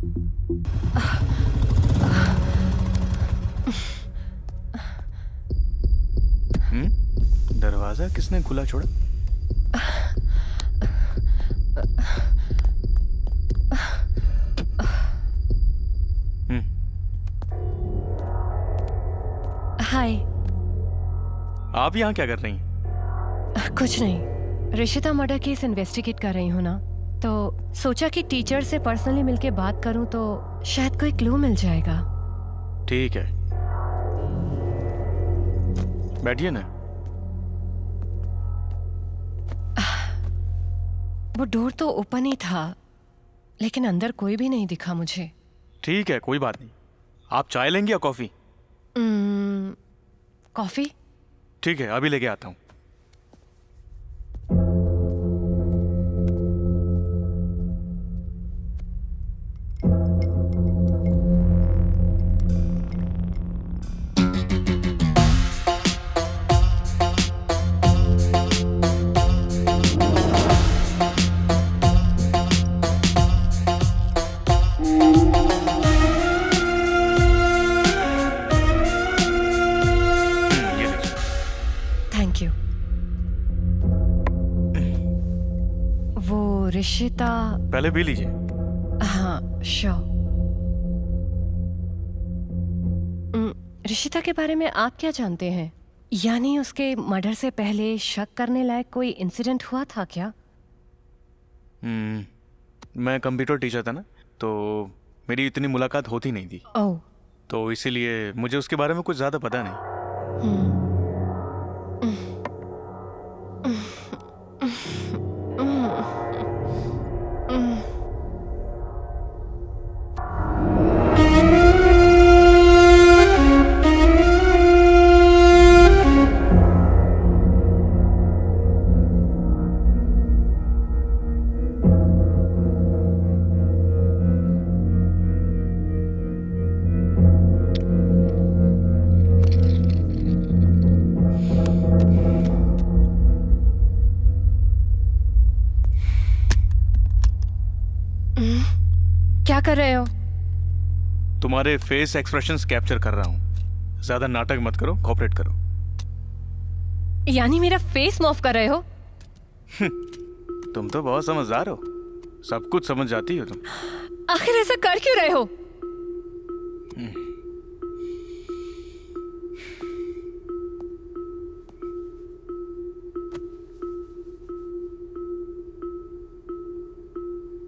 दरवाजा किसने खुला छोड़ा? हाय। आप यहाँ क्या कर रही हैं? कुछ नहीं, रिशिता मर्डर केस इन्वेस्टिगेट कर रही हूँ ना, तो सोचा कि टीचर से पर्सनली मिलके बात करूँ तो शायद कोई क्लू मिल जाएगा। ठीक है, बैठिए ना। वो डोर तो ओपन ही था, लेकिन अंदर कोई भी नहीं दिखा मुझे। ठीक है, कोई बात नहीं। आप चाय लेंगे या कॉफी? कॉफी? ठीक है, अभी लेके आता हूँ। रिशिता, पहले भी लीजिए। हाँ श्योर। रिशिता के बारे में आप क्या जानते हैं? यानी उसके मर्डर से पहले शक करने लायक कोई इंसिडेंट हुआ था क्या? मैं कंप्यूटर टीचर था ना, तो मेरी इतनी मुलाकात होती नहीं थी। ओह। तो इसीलिए मुझे उसके बारे में कुछ ज्यादा पता नहीं। क्या कर रहे हो? तुम्हारे फेस एक्सप्रेशंस कैप्चर कर रहा हूँ। ज्यादा नाटक मत करो, कोऑपरेट करो। यानी मेरा फेस मॉफ कर रहे हो? तुम तो बहुत समझदार हो, सब कुछ समझ जाती हो तुम। आखिर ऐसा कर क्यों रहे हो?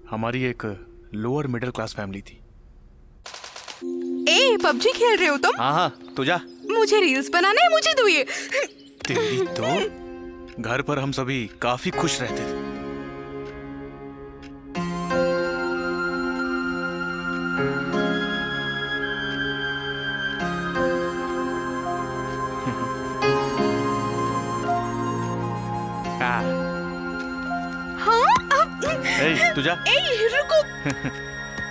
हमारी एक लोअर मिडिल क्लास फैमिली थी। ए, पबजी खेल रहे हो तुम? हाँ, तू जा। मुझे रील्स बनाना है, मुझे दो ये। तेरी तो घर पर हम सभी काफी खुश रहते थे। तू जा। रुको।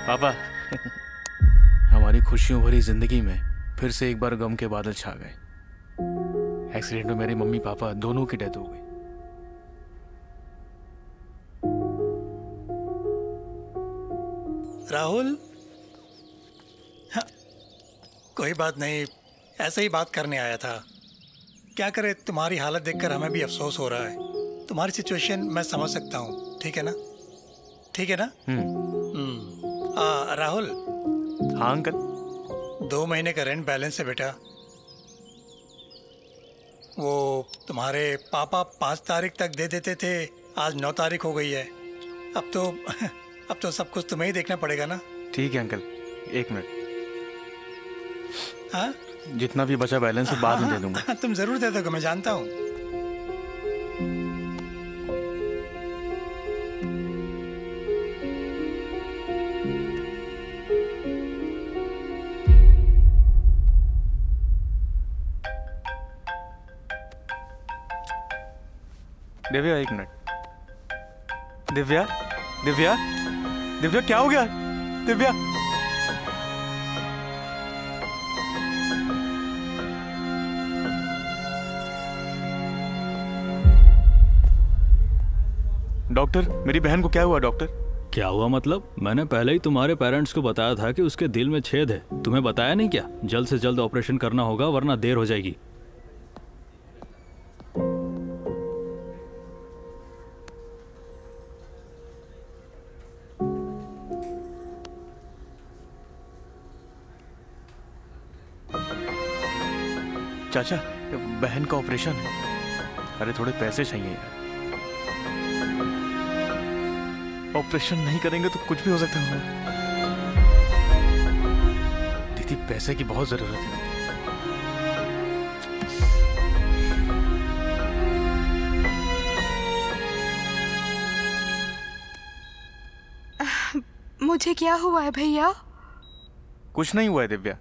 पापा, हमारी खुशियों भरी जिंदगी में फिर से एक बार गम के बादल छा गए। एक्सीडेंट में मेरे मम्मी पापा दोनों की डेथ हो गई। राहुल, हाँ, कोई बात नहीं, ऐसे ही बात करने आया था। क्या करे, तुम्हारी हालत देखकर हमें भी अफसोस हो रहा है। तुम्हारी सिचुएशन मैं समझ सकता हूँ, ठीक है ना? ठीक है ना? राहुल। हाँ अंकल। 2 महीने का रेंट बैलेंस है बेटा। वो तुम्हारे पापा 5 तारीख तक दे देते थे, आज 9 तारीख हो गई है। अब तो सब कुछ तुम्हें ही देखना पड़ेगा ना। ठीक है अंकल, 1 मिनट। हाँ, जितना भी बचा बैलेंस है बाद में दे दूंगा। तुम जरूर दे दोगे, मैं जानता हूँ। दिव्या 1 मिनट। दिव्या, दिव्या, दिव्या क्या हो गया? दिव्या, डॉक्टर, मेरी बहन को क्या हुआ डॉक्टर? क्या हुआ मतलब? मैंने पहले ही तुम्हारे पेरेंट्स को बताया था कि उसके दिल में छेद है। तुम्हें बताया नहीं क्या? जल्द से जल्द ऑपरेशन करना होगा वरना देर हो जाएगी। चाचा, बहन का ऑपरेशन है। अरे थोड़े पैसे चाहिए यार। ऑपरेशन नहीं करेंगे तो कुछ भी हो सकता है। दीदी, पैसे की बहुत जरूरत है। मुझे क्या हुआ है भैया? कुछ नहीं हुआ है दिव्या।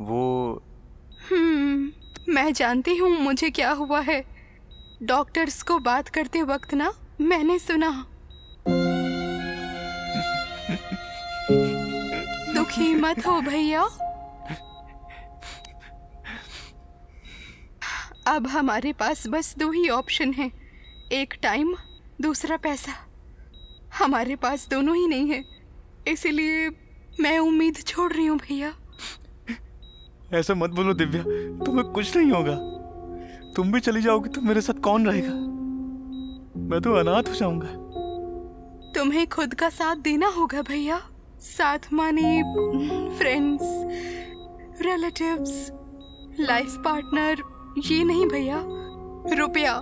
वो मैं जानती हूँ मुझे क्या हुआ है। डॉक्टर्स को बात करते वक्त ना मैंने सुना। दुखी मत हो भैया, अब हमारे पास बस 2 ही ऑप्शन हैं, एक टाइम, दूसरा पैसा। हमारे पास दोनों ही नहीं है, इसलिए मैं उम्मीद छोड़ रही हूँ भैया। ऐसा मत बोलो दिव्या, तुम्हें कुछ नहीं होगा। तुम भी चली जाओगी तो मेरे साथ कौन रहेगा? मैं तो अनाथ हो जाऊंगा। तुम्हें खुद का साथ देना होगा भैया। साथ माने फ्रेंड्स, रिलेटिव्स, लाइफ पार्टनर, ये नहीं भैया, रुपया।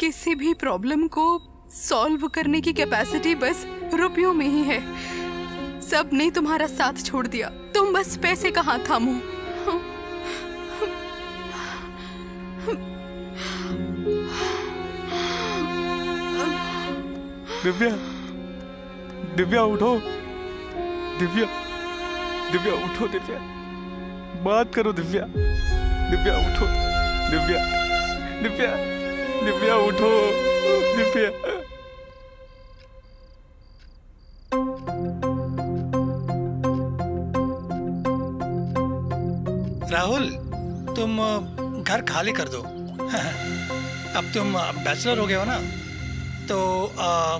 किसी भी प्रॉब्लम को सॉल्व करने की कैपेसिटी बस रुपयों में ही है। सब ने तुम्हारा साथ छोड़ दिया, तुम बस पैसे का हाथ थामो। दिव्या, दिव्या उठो। दिव्या, दिव्या उठो। दिव्या, बात करो। दिव्या, दिव्या उठो। दिव्या, दिव्या, दिव्या उठो। दिव्या, राहुल, तुम घर खाली कर दो। अब तुम बैचलर हो गए हो ना, तो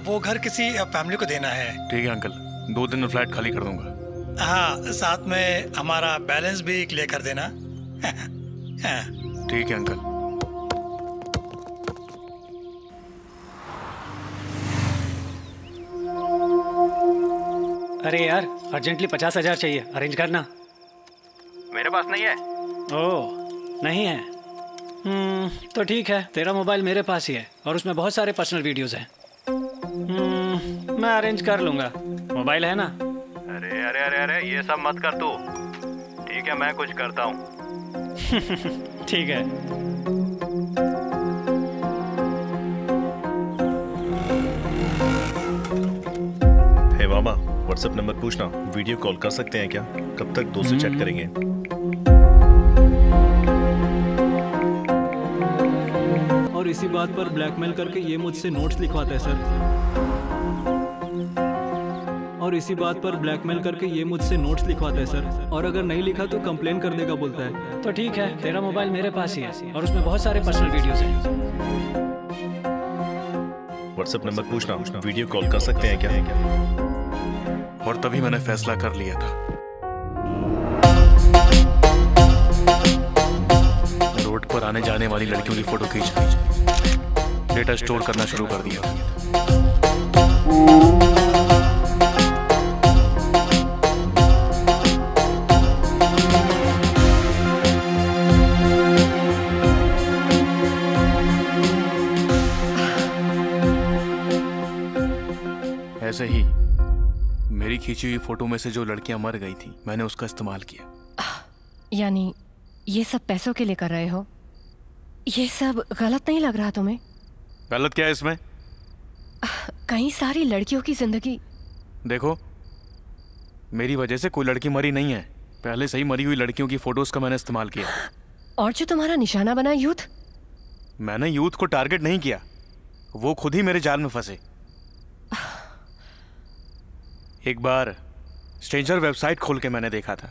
वो घर किसी फैमिली को देना है। ठीक है अंकल, 2 दिन में फ्लैट खाली कर दूंगा। हाँ, साथ में हमारा बैलेंस भी क्लियर कर देना। ठीक है अंकल। अरे यार, अर्जेंटली 50,000 चाहिए, अरेंज करना। मेरे पास नहीं है। ओह, नहीं है। तो ठीक है, तेरा मोबाइल मेरे पास ही है और उसमें बहुत सारे पर्सनल वीडियोस हैं। मैं अरेंज कर लूँगा, मोबाइल है ना? अरे अरे अरे अरे, ये सब मत कर तू। ठीक है, मैं कुछ करता हूँ। ठीक है। हे मामा, व्हाट्सएप नंबर पूछना, वीडियो कॉल कर सकते हैं क्या? कब तक 2 से चैट करेंगे? और इसी बात पर ब्लैकमेल करके ये मुझसे नोट्स लिखवाता है सर। और इसी बात पर ब्लैकमेल करके ये मुझसे नोट्स लिखवाता है सर, और अगर नहीं लिखा तो कंप्लेन कर देगा बोलता है। तो ठीक है, तेरा मोबाइल मेरे पास ही है और उसमें बहुत सारे पर्सनल वीडियोस हैं। व्हाट्सएप नंबर पूछना, वीडियो कॉल कर सकते हैं क्या? और तभी मैंने फैसला कर लिया था, रोड पर आने जाने वाली लड़कियों की फोटो खींच डेटा स्टोर करना शुरू कर दिया। ऐसे ही मेरी खींची हुई फोटो में से जो लड़कियां मर गई थी, मैंने उसका इस्तेमाल किया। यानी ये सब पैसों के लिए कर रहे हो? ये सब गलत नहीं लग रहा तुम्हें? गलत क्या है इसमें? कई सारी लड़कियों की जिंदगी। देखो, मेरी वजह से कोई लड़की मरी नहीं है, पहले से ही मरी हुई लड़कियों की फोटोज का मैंने इस्तेमाल किया। और जो तुम्हारा निशाना बना यूथ? मैंने यूथ को टारगेट नहीं किया, वो खुद ही मेरे जाल में फंसे। एक बार स्ट्रेंजर वेबसाइट खोल के मैंने देखा था,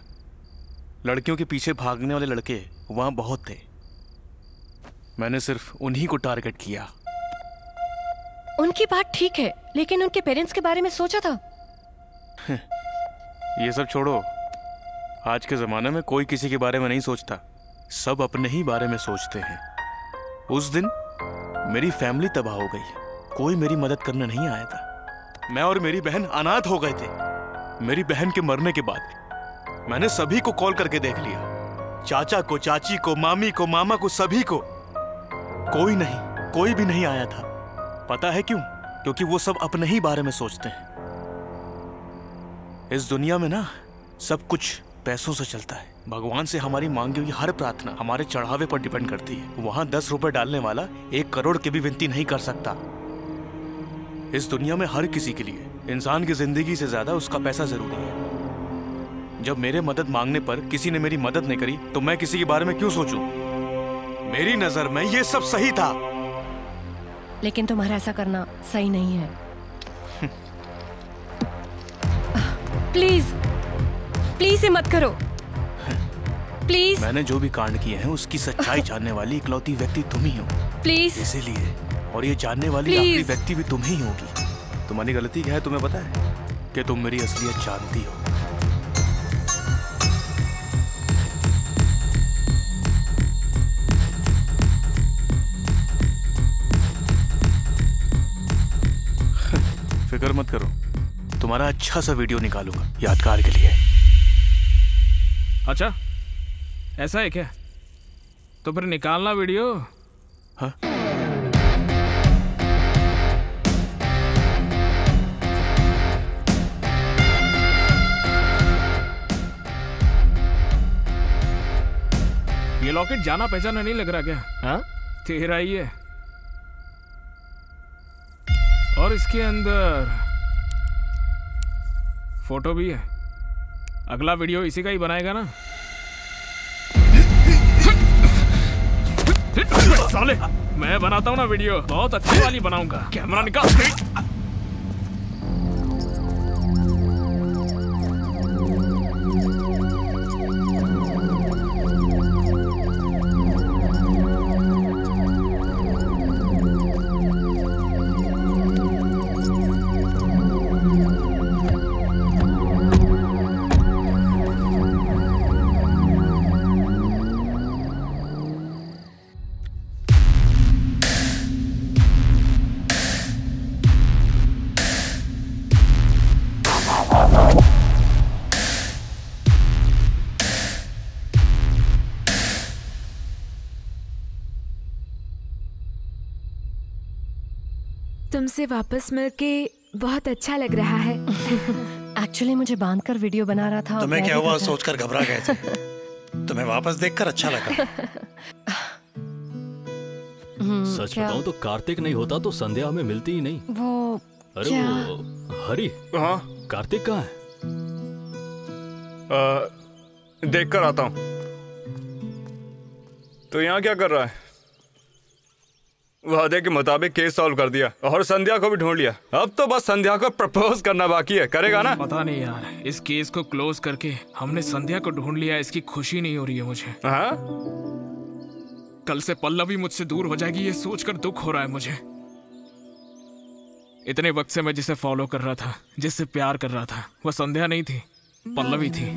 लड़कियों के पीछे भागने वाले लड़के वहां बहुत थे। मैंने सिर्फ उन्हीं को टारगेट किया। उनकी बात ठीक है, लेकिन उनके पेरेंट्स के बारे में सोचा था? ये सब छोड़ो, आज के जमाने में कोई किसी के बारे में नहीं सोचता, सब अपने ही बारे में सोचते हैं। उस दिन मेरी फैमिली तबाह हो गई, कोई मेरी मदद करने नहीं आया था। मैं और मेरी बहन अनाथ हो गए थे। मेरी बहन के मरने के बाद मैंने सभी को कॉल करके देख लिया, चाचा को, चाची को, मामी को, मामा को, सभी को। कोई भी नहीं आया था। पता है क्यों? क्योंकि वो सब अपने ही बारे में सोचते हैं। इस दुनिया में ना सब कुछ पैसों से चलता है। भगवान से हमारी मांगी हुई हर प्रार्थना हमारे चढ़ावे पर डिपेंड करती है। वहां 10 रुपए डालने वाला 1 करोड़ की भी विनती नहीं कर सकता। इस दुनिया में हर किसी के लिए इंसान की जिंदगी से ज्यादा उसका पैसा जरूरी है। जब मेरे मदद मांगने पर किसी ने मेरी मदद नहीं करी तो मैं किसी के बारे में क्यों सोचूं? मेरी नजर में ये सब सही था। लेकिन तुम्हारा ऐसा करना सही नहीं है। प्लीज प्लीज ये मत करो, प्लीज। मैंने जो भी कांड किए हैं उसकी सच्चाई जानने वाली इकलौती व्यक्ति तुम ही हो, प्लीज। इसीलिए, और ये जानने वाली आखिरी व्यक्ति भी तुम ही होगी। तुम्हारी गलती क्या है तुम्हें पता है? कि तुम मेरी असलियत जानती हो। फिक्र मत करो, तुम्हारा अच्छा सा वीडियो निकालूंगा यादगार के लिए। अच्छा, ऐसा है क्या? तो फिर निकालना वीडियो। हाँ? ये लॉकेट जाना पहचाना नहीं लग रहा क्या? हाँ, तेरा ही है। और इसके अंदर फोटो भी है। अगला वीडियो इसी का ही बनाएगा ना? साले, मैं बनाता हूँ ना वीडियो, बहुत अच्छी वाली बनाऊंगा। कैमरा निकाल। तुमसे वापस मिलके बहुत अच्छा लग रहा है। एक्चुअली मुझे बांधकर वीडियो बना रहा था। तुम्हें क्या हुआ सोचकर घबरा गए थे? तुम्हें वापस देखकर अच्छा लगा। सच बताऊं तो कार्तिक नहीं होता तो संध्या हमें मिलती ही नहीं। वो अरे क्या? वो हरी। हाँ, कार्तिक कहाँ है? देख कर आता हूं। तो यहाँ क्या कर रहा है? वादे के मुताबिक केस सॉल्व कर दिया और संध्या को भी ढूंढ लिया। अब तो बस संध्या को प्रपोज करना बाकी है। करेगा ना? पता नहीं यार, इस केस को क्लोज करके हमने संध्या को ढूंढ लिया, इसकी खुशी नहीं हो रही है मुझे। हाँ? कल से पल्लवी मुझसे दूर हो जाएगी, ये सोचकर दुख हो रहा है मुझे। इतने वक्त से मैं जिसे फॉलो कर रहा था, जिससे प्यार कर रहा था, वो संध्या नहीं थी, पल्लवी थी।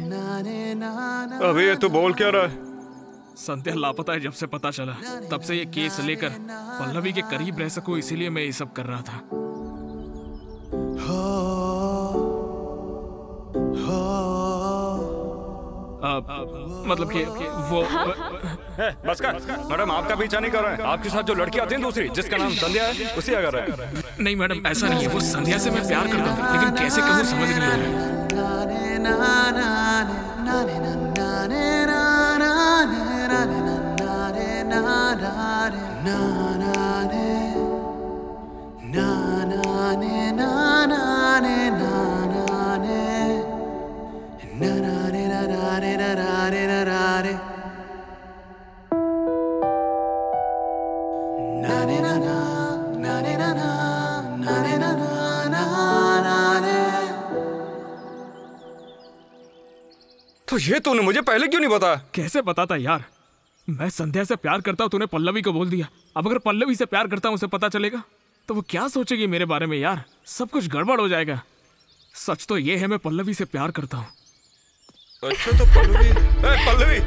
अभी ये तू बोल क्या रहा है? संध्या लापता है जब से पता चला, तब से ये केस लेकर पल्लवी के करीब रह सकूं, इसीलिए मैं ये सब कर रहा था। मतलब कि वो बस कर मैडम, आपका पीछा नहीं कर रहा है। आपके साथ जो लड़की आती है दूसरी, जिसका नाम संध्या है, उसी अगर है। नहीं मैडम, ऐसा नहीं है। वो संध्या से मैं प्यार करता हूँ, लेकिन कैसे कहूँ समझ नहीं आ रहा। तो ये तूने मुझे पहले क्यों नहीं बताया? कैसे बताता यार, मैं संध्या से प्यार करता हूँ, तूने पल्लवी को बोल दिया। अब अगर पल्लवी से प्यार करता हूँ उसे पता चलेगा तो वो क्या सोचेगी मेरे बारे में यार, सब कुछ गड़बड़ हो जाएगा। सच तो ये है मैं पल्लवी से प्यार करता हूँ। अच्छा तो Pallavi, Pallavi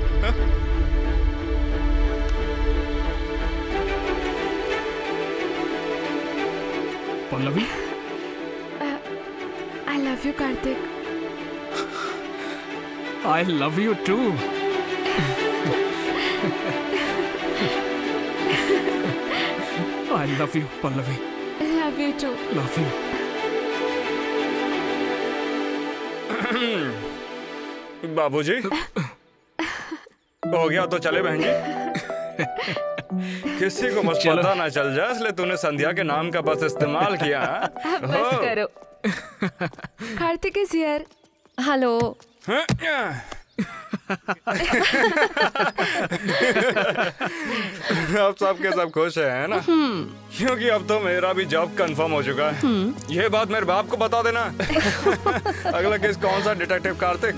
Pallavi, I love you Kartik. I love you too. I love you, Pallavi. Love you too. Love you. बाबूजी, हो गया तो चले बहन जी। किसी को बस पता ना चल जाए, इसलिए तूने संध्या के नाम का बस इस्तेमाल किया। बस करो। Kartik is here. हेलो। अब सब के सब खुश है ना? क्योंकि अब तो मेरा भी जॉब कंफर्म हो चुका है। ये बात मेरे बाप को बता देना। अगला केस कौन सा? डिटेक्टिव कार्तिक।